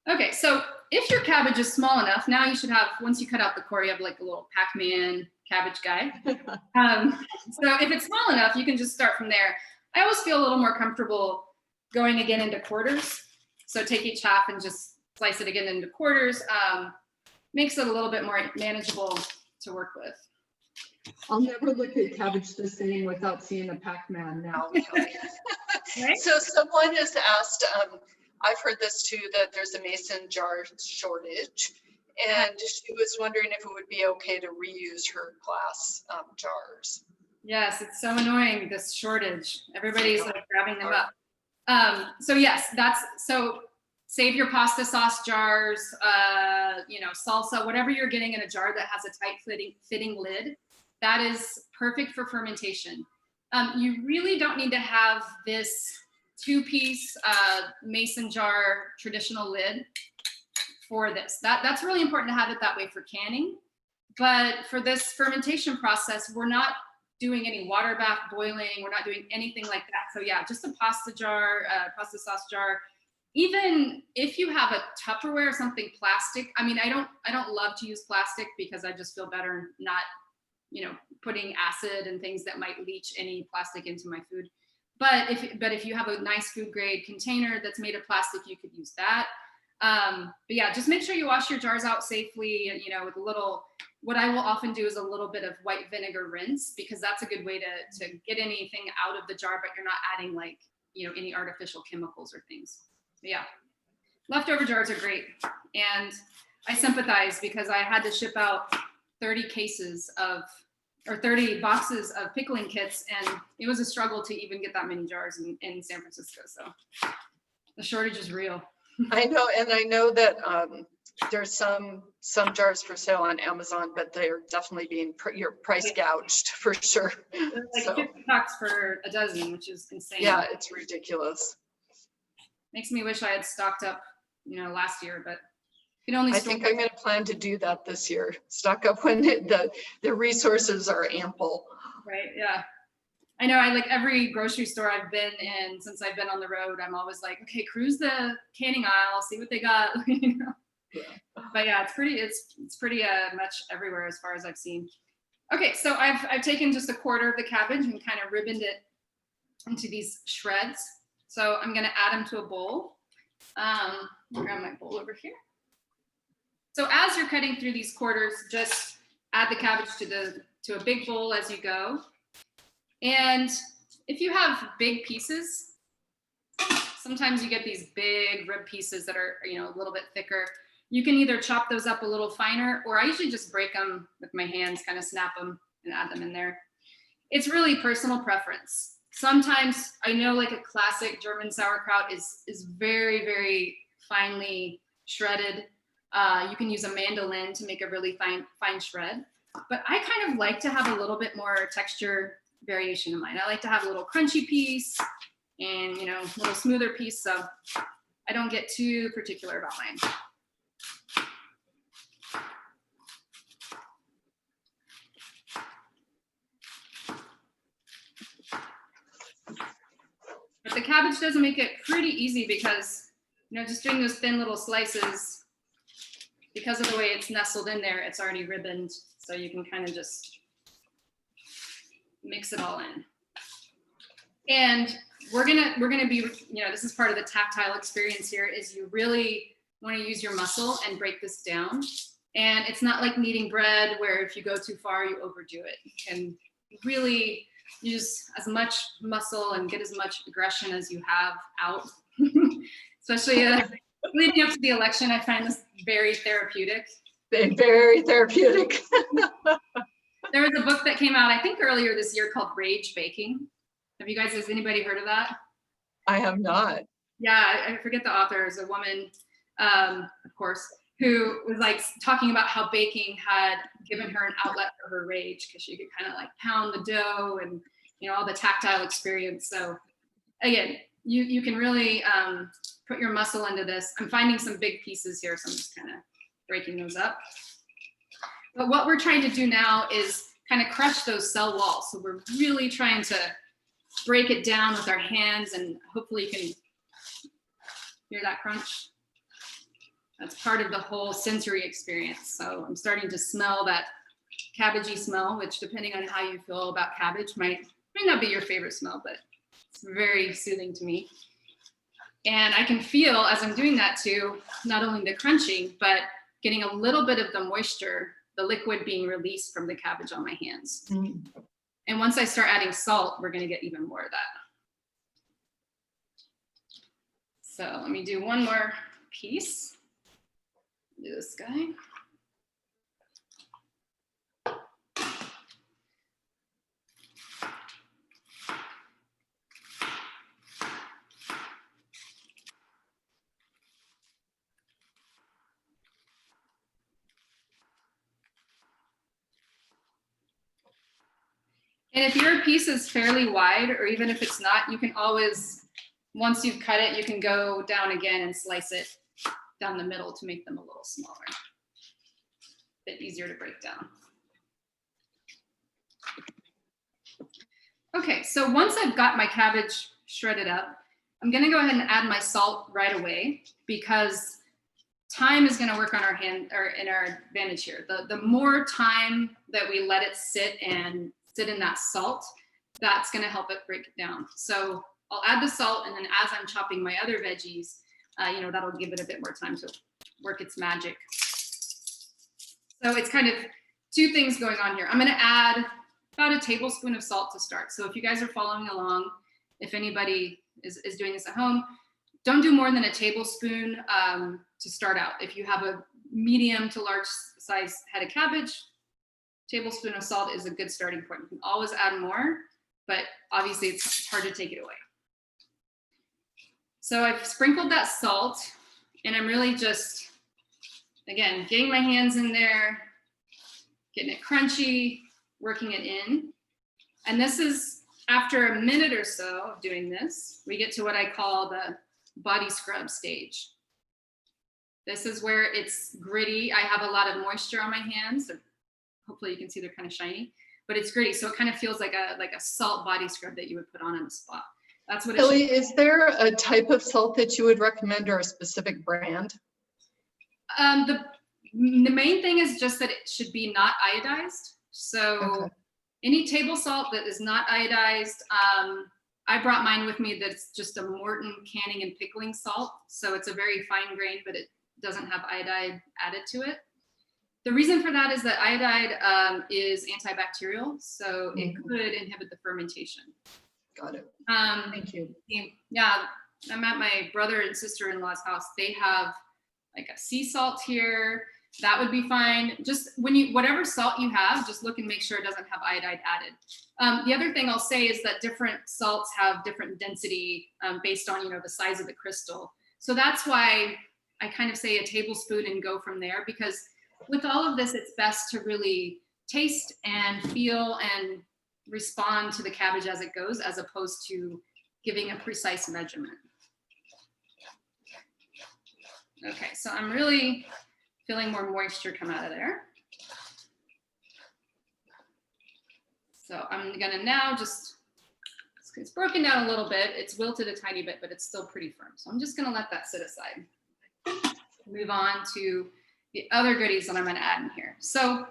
Okay, so if your cabbage is small enough, now you should have, once you cut out the core, you have like a little Pac-Man cabbage guy. So if it's small enough, you can just start from there. I always feel a little more comfortable going again into quarters. So take each half and just slice it again into quarters. Makes it a little bit more manageable to work with. I'll never look at cabbage the same without seeing a Pac-Man now. Right? So someone has asked, I've heard this too, that there's a mason jar shortage, and she was wondering if it would be okay to reuse her glass jars. Yes, it's so annoying, this shortage. Everybody's like grabbing them up. So yes, so save your pasta sauce jars, you know, salsa, whatever you're getting in a jar that has a tight fitting lid. That is perfect for fermentation. You really don't need to have this 2-piece mason jar traditional lid for this. That's really important to have it that way for canning. But for this fermentation process, we're not doing any water bath boiling. We're not doing anything like that. So yeah, just a pasta jar, pasta sauce jar. Even if you have a Tupperware or something plastic, I mean, I don't love to use plastic because I just feel better not, you know, putting acid and things that might leach any plastic into my food. But if you have a nice food grade container that's made of plastic, you could use that. But yeah, just make sure you wash your jars out safely, you know, with a little, what I will often do is a little bit of white vinegar rinse, because that's a good way to get anything out of the jar, but you're not adding like, you know, any artificial chemicals or things. But yeah, leftover jars are great. And I sympathize because I had to ship out 30 boxes of pickling kits, and it was a struggle to even get that many jars in San Francisco. So the shortage is real. I know, and I know that there's some jars for sale on Amazon, but they're definitely being your price gouged for sure. Like so, $50 for a dozen, which is insane. Yeah, it's ridiculous. Makes me wish I had stocked up, you know, last year, but you can only. I think I'm going to plan to do that this year. Stock up when the resources are ample. Right. Yeah. I know. I like every grocery store I've been in since I've been on the road. I'm always like, okay, cruise the canning aisle, see what they got. You know? But yeah, it's pretty much everywhere as far as I've seen. Okay, so I've taken just a quarter of the cabbage and kind of ribboned it into these shreds. So I'm gonna add them to a bowl. I'll grab my bowl over here. So as you're cutting through these quarters, just add the cabbage to a big bowl as you go. And if you have big pieces, sometimes you get these big rib pieces that are, a little bit thicker. You can either chop those up a little finer, or I usually just break them with my hands, kind of snap them and add them in there. It's really personal preference. Sometimes I know like a classic German sauerkraut is very, very finely shredded. You can use a mandolin to make a really fine shred. But I kind of like to have a little bit more texture variation in mine. I like to have a little crunchy piece and, a little smoother piece. So I don't get too particular about mine. But the cabbage does make it pretty easy because, just doing those thin little slices, because of the way it's nestled in there, it's already ribboned. So you can kind of just mix it all in. And we're gonna be, this is part of the tactile experience here, is you really want to use your muscle and break this down. And it's not like kneading bread where if you go too far, you overdo it. You can really use as much muscle and get as much aggression as you have out. Especially leading up to the election, I find this very therapeutic. Very therapeutic. There was a book that came out, I think earlier this year, called Rage Baking. Has anybody heard of that? I have not. Yeah, I forget the author. It's a woman, of course, who was like talking about how baking had given her an outlet for her rage, because she could kind of like pound the dough and all the tactile experience. So again, you can really put your muscle into this. I'm finding some big pieces here, so I'm just kind of breaking those up. But what we're trying to do now is kind of crush those cell walls. So we're really trying to break it down with our hands, and hopefully you can hear that crunch. That's part of the whole sensory experience. So I'm starting to smell that cabbagey smell, which depending on how you feel about cabbage might not be your favorite smell, but it's very soothing to me. And I can feel as I'm doing that too, not only the crunching, but getting a little bit of the moisture, the liquid being released from the cabbage on my hands. Mm. And once I start adding salt, we're gonna get even more of that. So let me do one more piece. Do this guy. And if your piece is fairly wide, or even if it's not, you can always, once you've cut it, you can go down again and slice it down the middle to make them a little smaller. A bit easier to break down. Okay, so once I've got my cabbage shredded up, I'm gonna go ahead and add my salt right away, because time is gonna work on our hand, or in our advantage here. The more time that we let it sit in that salt, that's gonna help it break it down. So I'll add the salt, and then as I'm chopping my other veggies, that'll give it a bit more time to work its magic. So it's kind of two things going on here. I'm gonna add about a tablespoon of salt to start. So if you guys are following along, if anybody is doing this at home, don't do more than a tablespoon to start out. If you have a medium to large size head of cabbage, tablespoon of salt is a good starting point. You can always add more, but obviously it's hard to take it away. So I've sprinkled that salt, and I'm really just, again, getting my hands in there, getting it crunchy, working it in. And this is, after a minute or so of doing this, we get to what I call the body scrub stage. This is where it's gritty. I have a lot of moisture on my hands. So hopefully you can see they're kind of shiny, but it's gritty. So it kind of feels like a salt body scrub that you would put on the spot. That's what it Kelly, is there a type of salt that you would recommend, or a specific brand? The main thing is just that it should be not iodized. So Okay. any table salt that is not iodized, I brought mine with me that's just a Morton canning and pickling salt. So it's a very fine grain, but it doesn't have iodide added to it. The reason for that is that iodide is antibacterial, so it could inhibit the fermentation. Got it. Thank you. Yeah, I'm at my brother and sister-in-law's house. They have like a sea salt here. That would be fine. Just whatever salt you have, just look and make sure it doesn't have iodide added. The other thing I'll say is that different salts have different density based on, the size of the crystal. So that's why I kind of say a tablespoon and go from there, because with all of this, it's best to really taste and feel and respond to the cabbage as it goes, as opposed to giving a precise measurement. Okay, so I'm really feeling more moisture come out of there. So I'm gonna now it's broken down a little bit. It's wilted a tiny bit, but it's still pretty firm. So I'm just gonna let that sit aside. Move on to the other goodies that I'm gonna add in here. So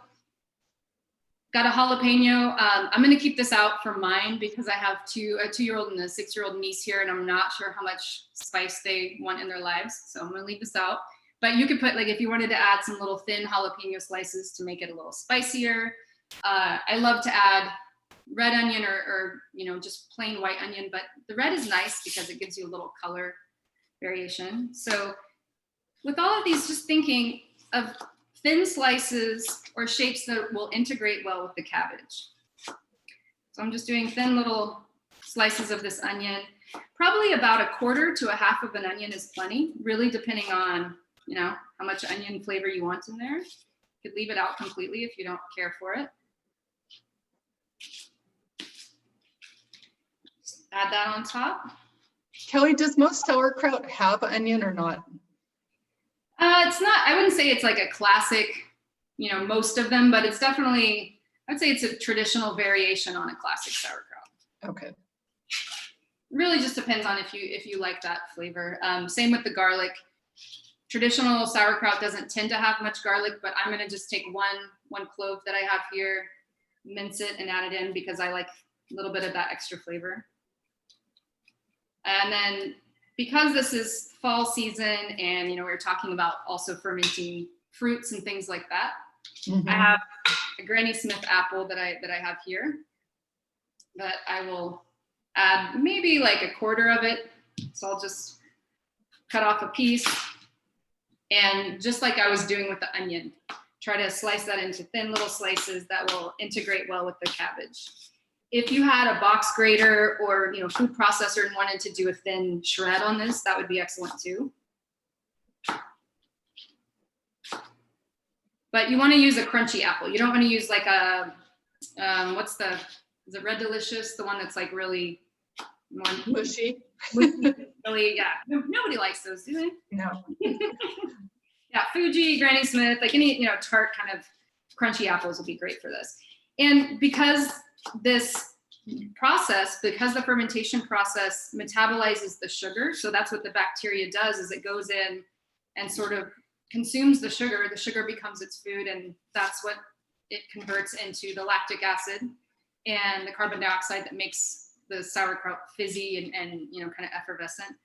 got a jalapeno. I'm gonna keep this out for mine because I have a 2-year-old and a 6-year-old niece here, and I'm not sure how much spice they want in their lives. So I'm gonna leave this out. But you could put, like, if you wanted to add some little thin jalapeno slices to make it a little spicier. I love to add red onion or just plain white onion, but the red is nice because it gives you a little color variation. So with all of these, just thinking of thin slices or shapes that will integrate well with the cabbage. So I'm just doing thin little slices of this onion. Probably about 1/4 to 1/2 of an onion is plenty, really depending on how much onion flavor you want in there. You could leave it out completely if you don't care for it. Just add that on top. Kelly, does most sauerkraut have onion or not? It's not, I wouldn't say it's like a classic, most of them, but it's definitely, I'd say it's a traditional variation on a classic sauerkraut. Okay. Really just depends on if you like that flavor. Same with the garlic. Traditional sauerkraut doesn't tend to have much garlic, but I'm gonna just take one clove that I have here, mince it and add it in because I like a little bit of that extra flavor. And then because this is fall season and we're talking about also fermenting fruits and things like that, I have a Granny Smith apple that I have here that I will add maybe like 1/4 of it. So I'll just cut off a piece. And just like I was doing with the onion, try to slice that into thin little slices that will integrate well with the cabbage. If you had a box grater or food processor and wanted to do a thin shred on this, that would be excellent too. But you want to use a crunchy apple. You don't want to use like a is it Red Delicious? The one that's like really mushy. Really, yeah. Nobody likes those, do they? No. Yeah, Fuji, Granny Smith, like any tart kind of crunchy apples will be great for this. And because this process, because the fermentation process metabolizes the sugar, so that's what the bacteria does, is it goes in and sort of consumes the sugar becomes its food, and that's what it converts into the lactic acid and the carbon dioxide that makes the sauerkraut fizzy and kind of effervescent.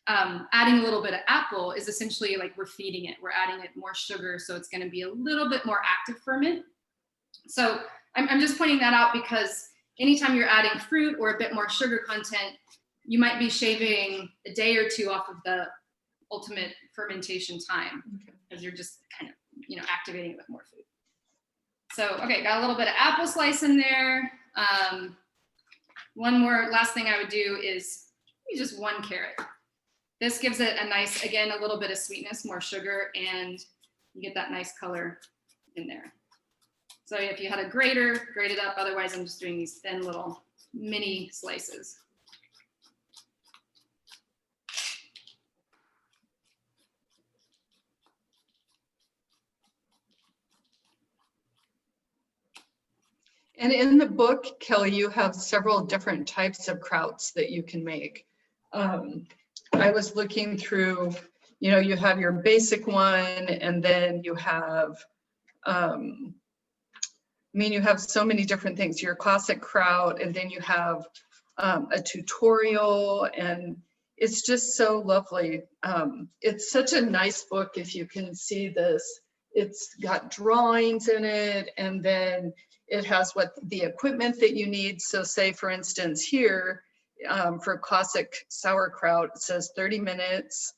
Adding a little bit of apple is essentially like we're feeding it, we're adding it more sugar, so it's going to be a little bit more active ferment. So I'm just pointing that out because anytime you're adding fruit or a bit more sugar content, you might be shaving a day or two off of the ultimate fermentation time because you're just kind of activating it with more food. So okay, got a little bit of apple slice in there. One more last thing I would do is just 1 carrot. This gives it a nice, again, a little bit of sweetness, more sugar, and you get that nice color in there. So if you had a grater, grate it up. Otherwise, I'm just doing these thin little mini slices. And in the book, Kelly, you have several different types of krauts that you can make. I was looking through you know, you have your basic one, and then you have, I mean, you have so many different things, your classic kraut, and then you have a tutorial, and it's just so lovely. It's such a nice book if you can see this. It's got drawings in it, and then it has what the equipment that you need. So say, for instance, here for classic sauerkraut, it says 30 minutes,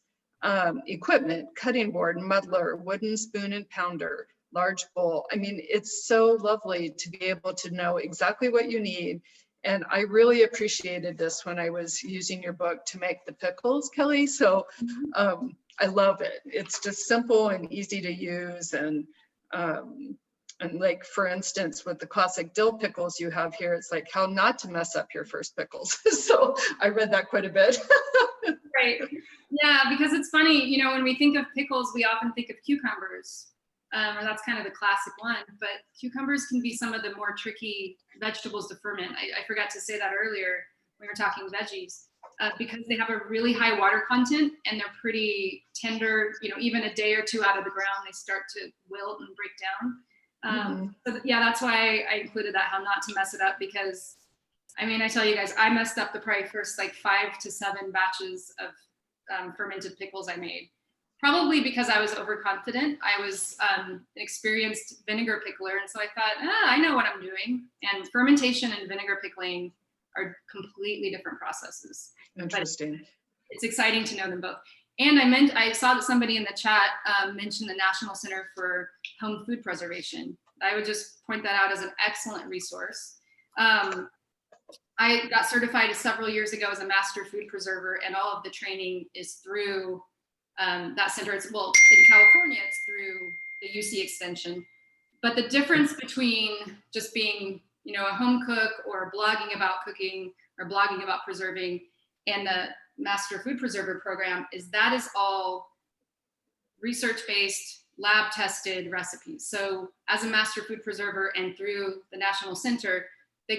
equipment, cutting board, muddler, wooden spoon and pounder, large bowl. I mean, it's so lovely to be able to know exactly what you need. And I really appreciated this when I was using your book to make the pickles, Kelly. So I love it. It's just simple and easy to use. And like, for instance, with the classic dill pickles you have here, it's like how not to mess up your first pickles. So I read that quite a bit. Right. Yeah, because it's funny, you know, when we think of pickles, we often think of cucumbers. Or that's kind of the classic one, but cucumbers can be some of the more tricky vegetables to ferment. I forgot to say that earlier when we were talking veggies, because they have a really high water content and they're pretty tender, you know, even a day or two out of the ground, they start to wilt and break down. So yeah, that's why I included that, how not to mess it up, because I mean, I tell you guys, I messed up the probably first like 5 to 7 batches of fermented pickles I made. Probably because I was overconfident. I was an experienced vinegar pickler. And so I thought, I know what I'm doing. And fermentation and vinegar pickling are completely different processes. Interesting. But it's exciting to know them both. And I saw that somebody in the chat mentioned the National Center for Home Food Preservation. I would just point that out as an excellent resource. I got certified several years ago as a master food preserver, and all of the training is through that center. It's, well, in California, it's through the UC extension. But the difference between just being, you know, a home cook or blogging about cooking or blogging about preserving and the Master Food Preserver program is that is all research-based, lab-tested recipes. So as a Master Food Preserver and through the National Center,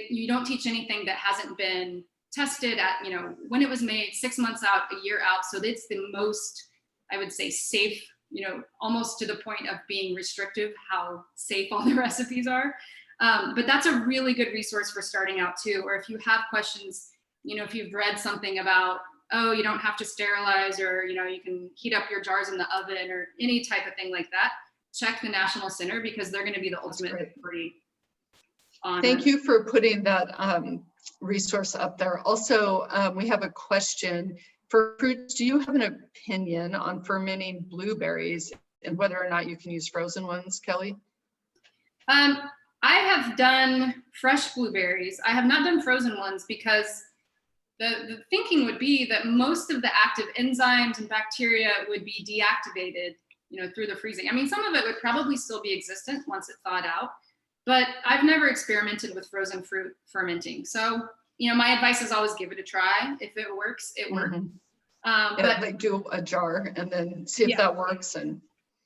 you don't teach anything that hasn't been tested at, you know, when it was made, 6 months out, a year out. So it's the most, I would say, safe, you know, almost to the point of being restrictive, how safe all the recipes are. But that's a really good resource for starting out too. Or if you have questions, you know, if you've read something about, oh, you don't have to sterilize, or, you know, you can heat up your jars in the oven, or any type of thing like that, check the National Center, because they're going to be the ultimate authority on. Thank you for putting that resource up there. Also, we have a question. For fruits, do you have an opinion on fermenting blueberries and whether or not you can use frozen ones, Kelly? I have done fresh blueberries. I have not done frozen ones because the thinking would be that most of the active enzymes and bacteria would be deactivated, you know, through the freezing. I mean, some of it would probably still be existent once it thawed out, but I've never experimented with frozen fruit fermenting. So, you know, my advice is always give it a try. If it works, it works. But like do a jar and then see if that works, and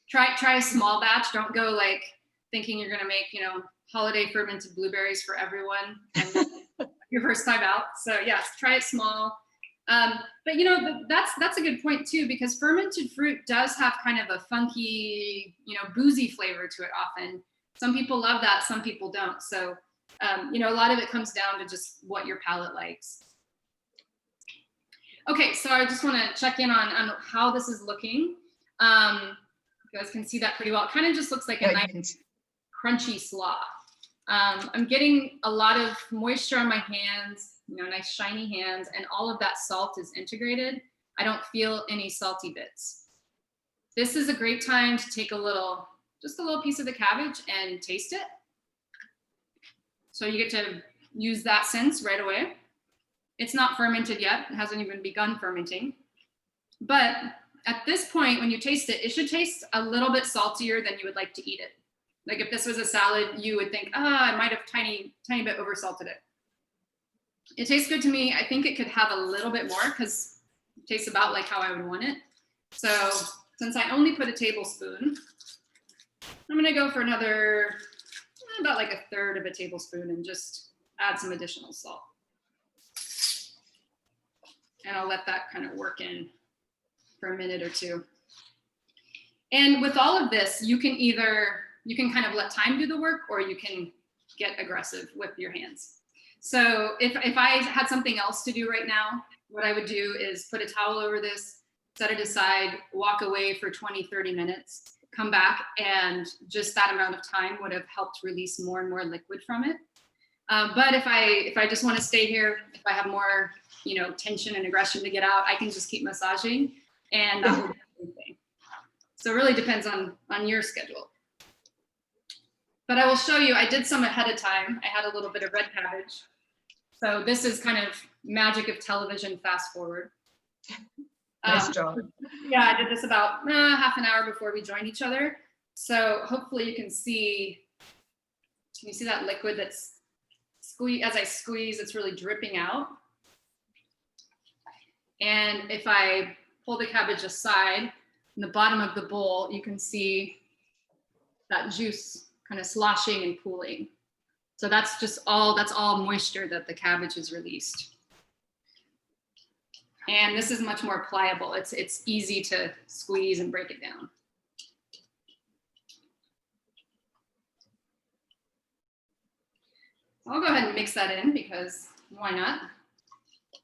try a small batch. Don't go like thinking you're gonna make, you know, holiday fermented blueberries for everyone and your first time out. So yes, try it small. But you know, that's a good point too, because fermented fruit does have kind of a funky, you know, boozy flavor to it often. Some people love that, some people don't. So you know, a lot of it comes down to just what your palate likes. Okay, so I just want to check in on how this is looking. You guys can see that pretty well. It kind of just looks like a nice crunchy slaw. I'm getting a lot of moisture on my hands, you know, nice shiny hands, and all of that salt is integrated. I don't feel any salty bits. This is a great time to take just a little piece of the cabbage and taste it. So you get to use that sense right away. It's not fermented yet. It hasn't even begun fermenting. But at this point, when you taste it, it should taste a little bit saltier than you would like to eat it. Like if this was a salad, you would think, I might have tiny bit oversalted it. It tastes good to me. I think it could have a little bit more because it tastes about like how I would want it. So since I only put a tablespoon, I'm gonna go for another, about like 1/3 of a tablespoon, and just add some additional salt. And I'll let that kind of work in for a minute or two. And with all of this, you can kind of let time do the work, or you can get aggressive with your hands. So if I had something else to do right now, what I would do is put a towel over this, set it aside, walk away for 20, 30 minutes, come back, and just that amount of time would have helped release more and more liquid from it. But if I just want to stay here, if I have more, tension and aggression to get out, I can just keep massaging, and that will do everything. So it really depends on your schedule. But I will show you, I did some ahead of time. I had a little bit of red cabbage. So this is kind of magic of television fast forward. Nice job. Yeah, I did this about half an hour before we joined each other. So hopefully you can see that liquid that's as I squeeze, it's really dripping out. And if I pull the cabbage aside, in the bottom of the bowl, you can see that juice kind of sloshing and pooling. So that's all moisture that the cabbage has released. And this is much more pliable. It's easy to squeeze and break it down. I'll go ahead and mix that in, because why not?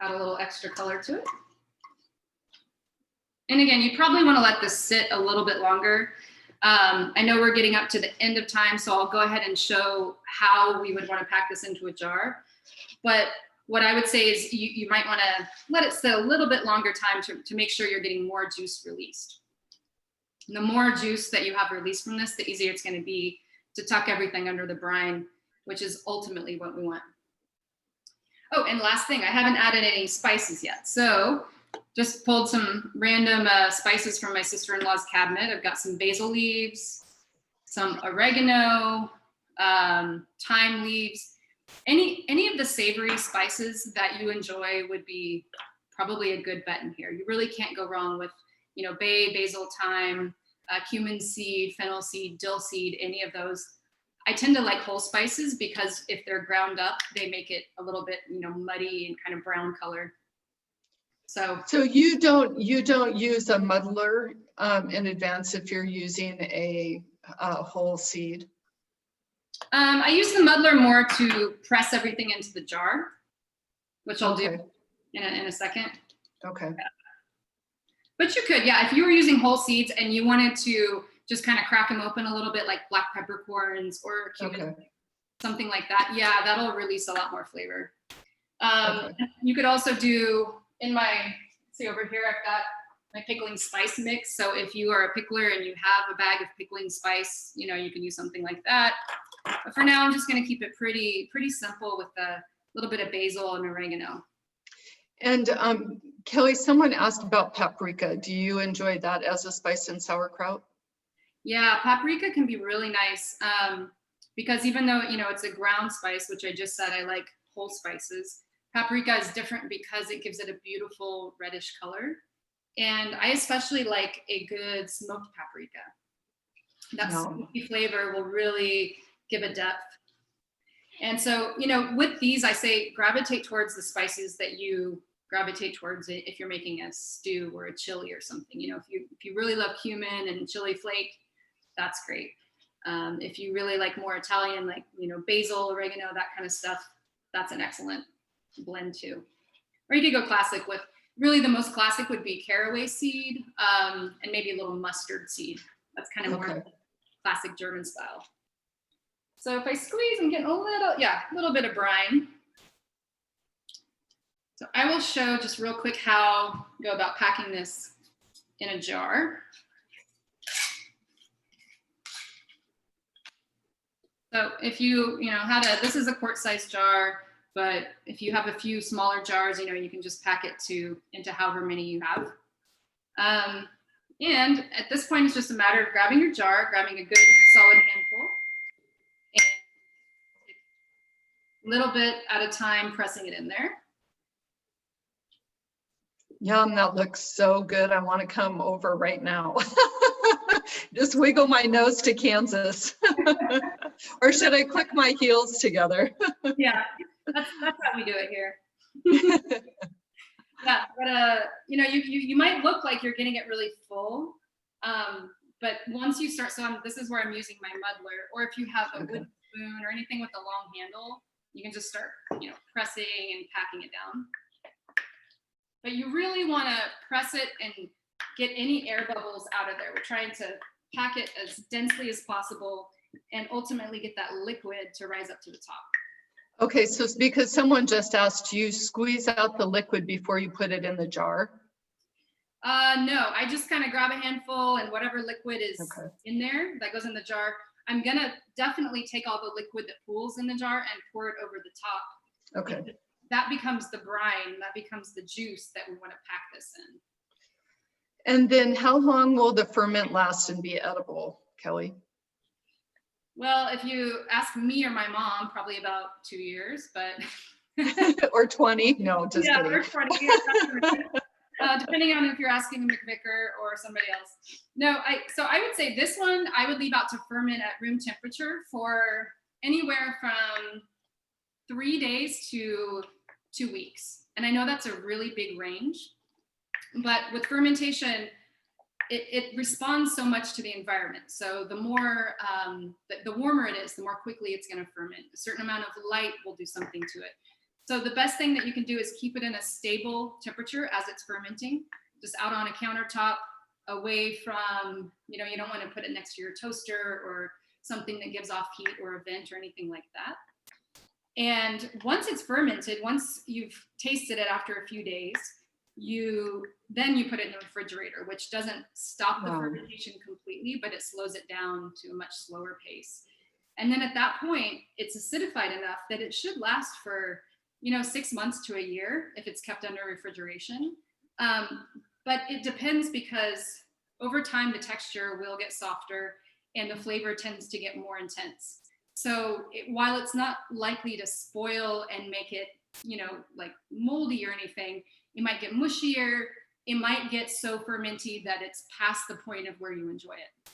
Add a little extra color to it. And again, you probably want to let this sit a little bit longer. I know we're getting up to the end of time, so I'll go ahead and show how we would want to pack this into a jar. But what I would say is you might want to let it sit a little bit longer time to make sure you're getting more juice released. And the more juice that you have released from this, the easier it's going to be to tuck everything under the brine, which is ultimately what we want. Oh, and last thing, I haven't added any spices yet. So just pulled some random spices from my sister-in-law's cabinet. I've got some basil leaves, some oregano, thyme leaves. Any of the savory spices that you enjoy would be probably a good bet in here. You really can't go wrong with, bay, basil, thyme, cumin seed, fennel seed, dill seed, any of those. I tend to like whole spices because if they're ground up, they make it a little bit, muddy and kind of brown color. So you don't use a muddler in advance if you're using a whole seed? I use the muddler more to press everything into the jar, which I'll do in a second. Okay. But you could, if you were using whole seeds and you wanted to just kind of crack them open a little bit, like black peppercorns or cumin, something like that. Yeah, that'll release a lot more flavor. You could also do, see over here, I've got my pickling spice mix. So if you are a pickler and you have a bag of pickling spice, you can use something like that. But for now, I'm just going to keep it pretty simple with a little bit of basil and oregano. And Kelly, someone asked about paprika. Do you enjoy that as a spice in sauerkraut? Yeah, paprika can be really nice because even though, it's a ground spice, which I just said I like whole spices, paprika is different because it gives it a beautiful reddish color. And I especially like a good smoked paprika. That smoky flavor will really give a depth. And so, with these, I say gravitate towards the spices that you gravitate towards it if you're making a stew or a chili or something. If you really love cumin and chili flake, that's great. If you really like more Italian, like, basil, oregano, that kind of stuff, that's an excellent blend too. Or you could go classic with, really the most classic would be caraway seed and maybe a little mustard seed. That's kind of more classic German style. So if I squeeze, I'm getting a little bit of brine. So I will show just real quick how to go about packing this in a jar. So if you, this is a quart-sized jar, but if you have a few smaller jars, you can just pack it into however many you have. And at this point, it's just a matter of grabbing your jar, grabbing a good solid handful, and a little bit at a time, pressing it in there. Yum, that looks so good. I want to come over right now. Just wiggle my nose to Kansas. Or should I click my heels together? Yeah, that's how we do it here. Yeah, but you might look like you're getting it really full, But once you start, this is where I'm using my muddler, or if you have a Okay. wood spoon or anything with a long handle, you can just start, pressing and packing it down. But you really want to press it and get any air bubbles out of there. We're trying to pack it as densely as possible and ultimately get that liquid to rise up to the top. Okay, so it's because someone just asked, you squeeze out the liquid before you put it in the jar? No, I just kind of grab a handful and whatever liquid is in there that goes in the jar, I'm gonna definitely take all the liquid that pools in the jar and pour it over the top. Okay. That becomes the brine, that becomes the juice that we want to pack this in. And then how long will the ferment last and be edible, Kelly? Well, if you ask me or my mom, probably about 2 years, but Or 20? No, just yeah, kidding. or 20 years, depending on if you're asking McVicker or somebody else. No, so I would say this one I would leave out to ferment at room temperature for anywhere from 3 days to 2 weeks. And I know that's a really big range, but with fermentation, it responds so much to the environment. So the more, the warmer it is, the more quickly it's going to ferment. A certain amount of light will do something to it. So the best thing that you can do is keep it in a stable temperature as it's fermenting, just out on a countertop, away from, you don't want to put it next to your toaster or something that gives off heat or a vent or anything like that. And once it's fermented, once you've tasted it after a few days, then you put it in the refrigerator, which doesn't stop the fermentation completely, but it slows it down to a much slower pace. And then at that point, it's acidified enough that it should last for 6 months to a year if it's kept under refrigeration. But it depends because over time, the texture will get softer and the flavor tends to get more intense. So while it's not likely to spoil and make it, like moldy or anything, it might get mushier. It might get so fermenty that it's past the point of where you enjoy it.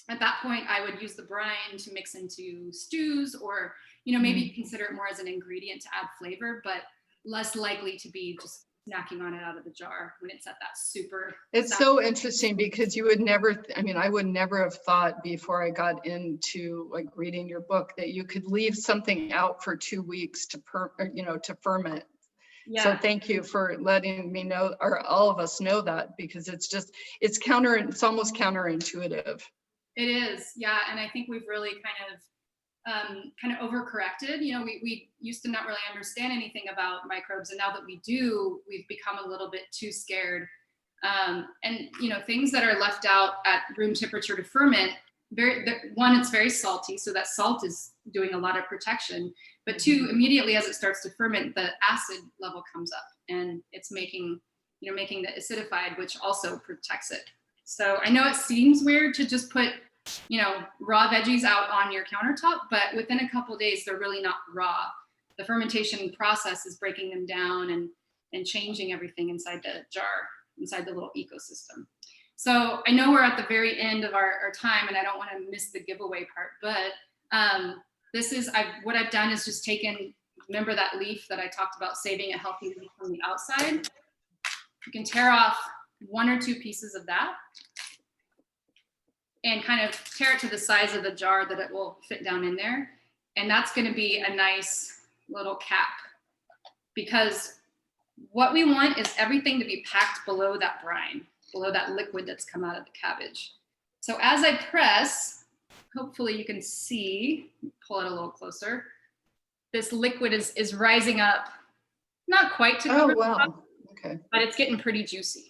At that point, I would use the brine to mix into stews or, maybe consider it more as an ingredient to add flavor, but less likely to be just snacking on it out of the jar when it's at that super. It's so interesting because you would never, I would never have thought before I got into like reading your book that you could leave something out for 2 weeks to ferment. Yeah. So thank you for letting me know, or all of us know that, because it's almost counterintuitive. It is, yeah, and I think we've really kind of overcorrected. We used to not really understand anything about microbes, and now that we do, we've become a little bit too scared. And things that are left out at room temperature to ferment, one, it's very salty, so that salt is doing a lot of protection. But two, immediately as it starts to ferment, the acid level comes up, and it's making the acidified, which also protects it. So I know it seems weird to just put, raw veggies out on your countertop, but within a couple of days, they're really not raw. The fermentation process is breaking them down and changing everything inside the jar, inside the little ecosystem. So I know we're at the very end of our time, and I don't want to miss the giveaway part, but what I've done is just taken, remember that leaf that I talked about, saving a healthy leaf from the outside? You can tear off 1 or 2 pieces of that and kind of tear it to the size of the jar that it will fit down in there. And that's going to be a nice little cap, because what we want is everything to be packed below that brine, below that liquid that's come out of the cabbage. So as I press, hopefully you can see, pull it a little closer, this liquid is rising up, not quite to cover the top, Okay. but it's getting pretty juicy.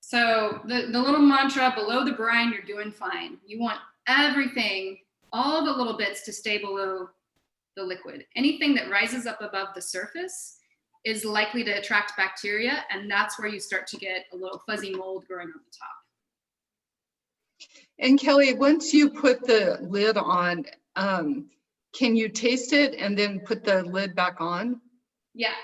So the little mantra, below the brine, you're doing fine. You want everything, all the little bits, to stay below the liquid. Anything that rises up above the surface is likely to attract bacteria, and that's where you start to get a little fuzzy mold growing on the top. And Kelly, once you put the lid on, can you taste it and then put the lid back on? Yeah,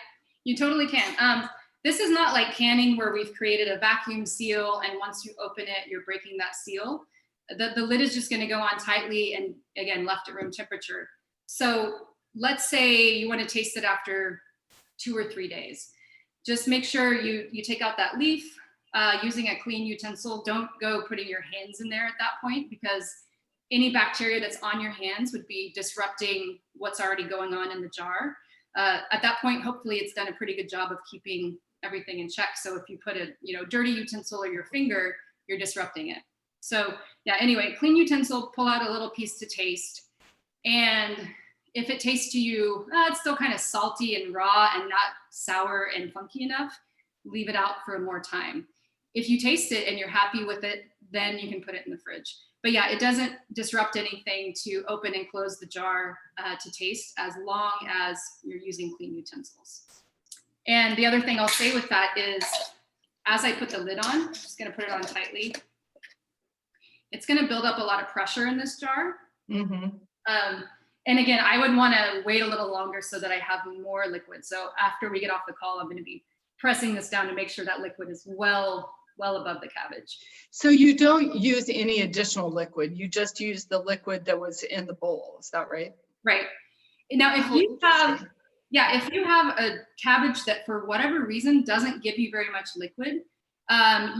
you totally can. This is not like canning where we've created a vacuum seal, and once you open it, you're breaking that seal. The lid is just going to go on tightly and, again, left at room temperature. So let's say you want to taste it after 2 or 3 days. Just make sure you take out that leaf, using a clean utensil. Don't go putting your hands in there at that point, because any bacteria that's on your hands would be disrupting what's already going on in the jar. At that point, hopefully it's done a pretty good job of keeping everything in check. So if you put a dirty utensil or your finger, you're disrupting it. So yeah, anyway, clean utensil, pull out a little piece to taste. And if it tastes to you, it's still kind of salty and raw and not sour and funky enough, leave it out for more time. If you taste it and you're happy with it, then you can put it in the fridge. But yeah, it doesn't disrupt anything to open and close the jar to taste, as long as you're using clean utensils. And the other thing I'll say with that is, as I put the lid on, I'm just gonna put it on tightly. It's gonna build up a lot of pressure in this jar. Mm-hmm. And again, I would wanna wait a little longer so that I have more liquid. So after we get off the call, I'm gonna be pressing this down to make sure that liquid is well above the cabbage. So you don't use any additional liquid. You just use the liquid that was in the bowl. Is that right? Right. Now, if you have a cabbage that for whatever reason doesn't give you very much liquid,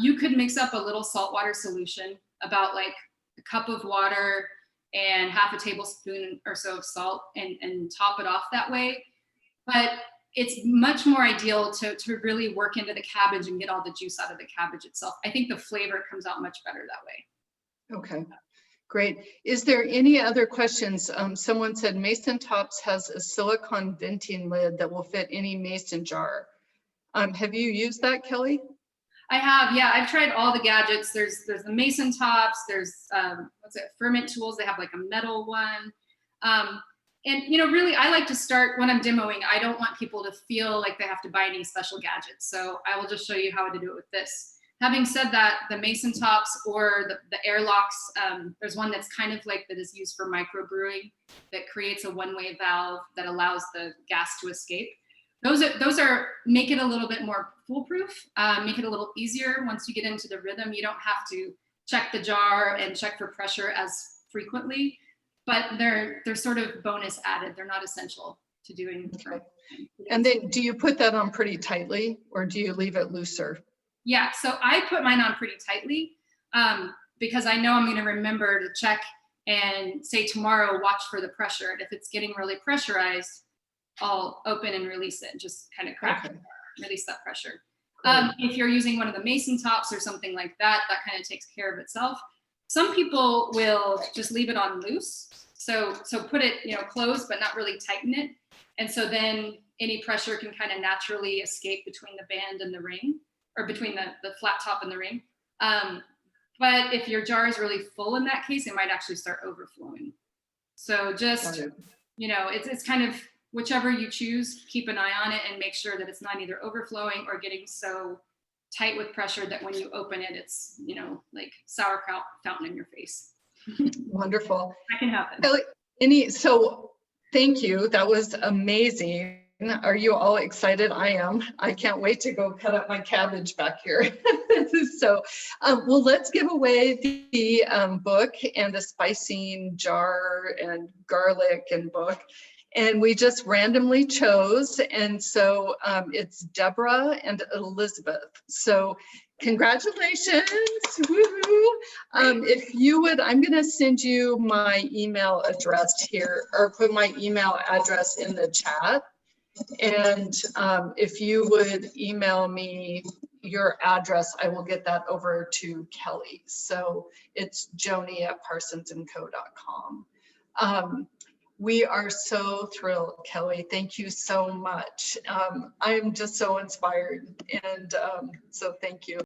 you could mix up a little saltwater solution, about like a cup of water and half a tablespoon or so of salt, and top it off that way. But it's much more ideal to really work into the cabbage and get all the juice out of the cabbage itself. I think the flavor comes out much better that way. Okay, great. Is there any other questions? Someone said Mason Tops has a silicone venting lid that will fit any mason jar. Have you used that, Kelly? I have, yeah. I've tried all the gadgets. There's the Mason Tops. There's Ferment tools. They have like a metal one. And really, I like to start when I'm demoing. I don't want people to feel like they have to buy any special gadgets. So I will just show you how to do it with this. Having said that, the Mason Tops or the airlocks, there's one that's kind of like that is used for microbrewing, that creates a one-way valve that allows the gas to escape. Those are make it a little bit more foolproof, make it a little easier. Once you get into the rhythm, you don't have to check the jar and check for pressure as frequently. But they're sort of bonus added. They're not essential to doing. Okay. And then do you put that on pretty tightly, or do you leave it looser? Yeah, so I put mine on pretty tightly because I know I'm going to remember to check and say tomorrow, watch for the pressure. And if it's getting really pressurized, I'll open and release it, just kind of crack it, release that pressure. If you're using one of the Mason Tops or something like that, that kind of takes care of itself. Some people will just leave it on loose. So put it, closed, but not really tighten it. And so then any pressure can kind of naturally escape between the band and the ring, or between the flat top and the ring. But if your jar is really full in that case, it might actually start overflowing. So just, it's kind of whichever you choose, keep an eye on it and make sure that it's not either overflowing or getting so tight with pressure that when you open it, it's, like sauerkraut fountain in your face. Wonderful. That can happen. So thank you. That was amazing. Are you all excited? I am. I can't wait to go cut up my cabbage back here. So, well, let's give away the book and the spicing jar and garlic and book. And we just randomly chose. And so it's Deborah and Elizabeth. So congratulations. Woo-hoo. If you would, I'm going to send you my email address here, or put my email address in the chat. And if you would email me your address, I will get that over to Kelly. So it's joni@parsonsandco.com. We are so thrilled, Kelly. Thank you so much. I'm just so inspired. And so thank you.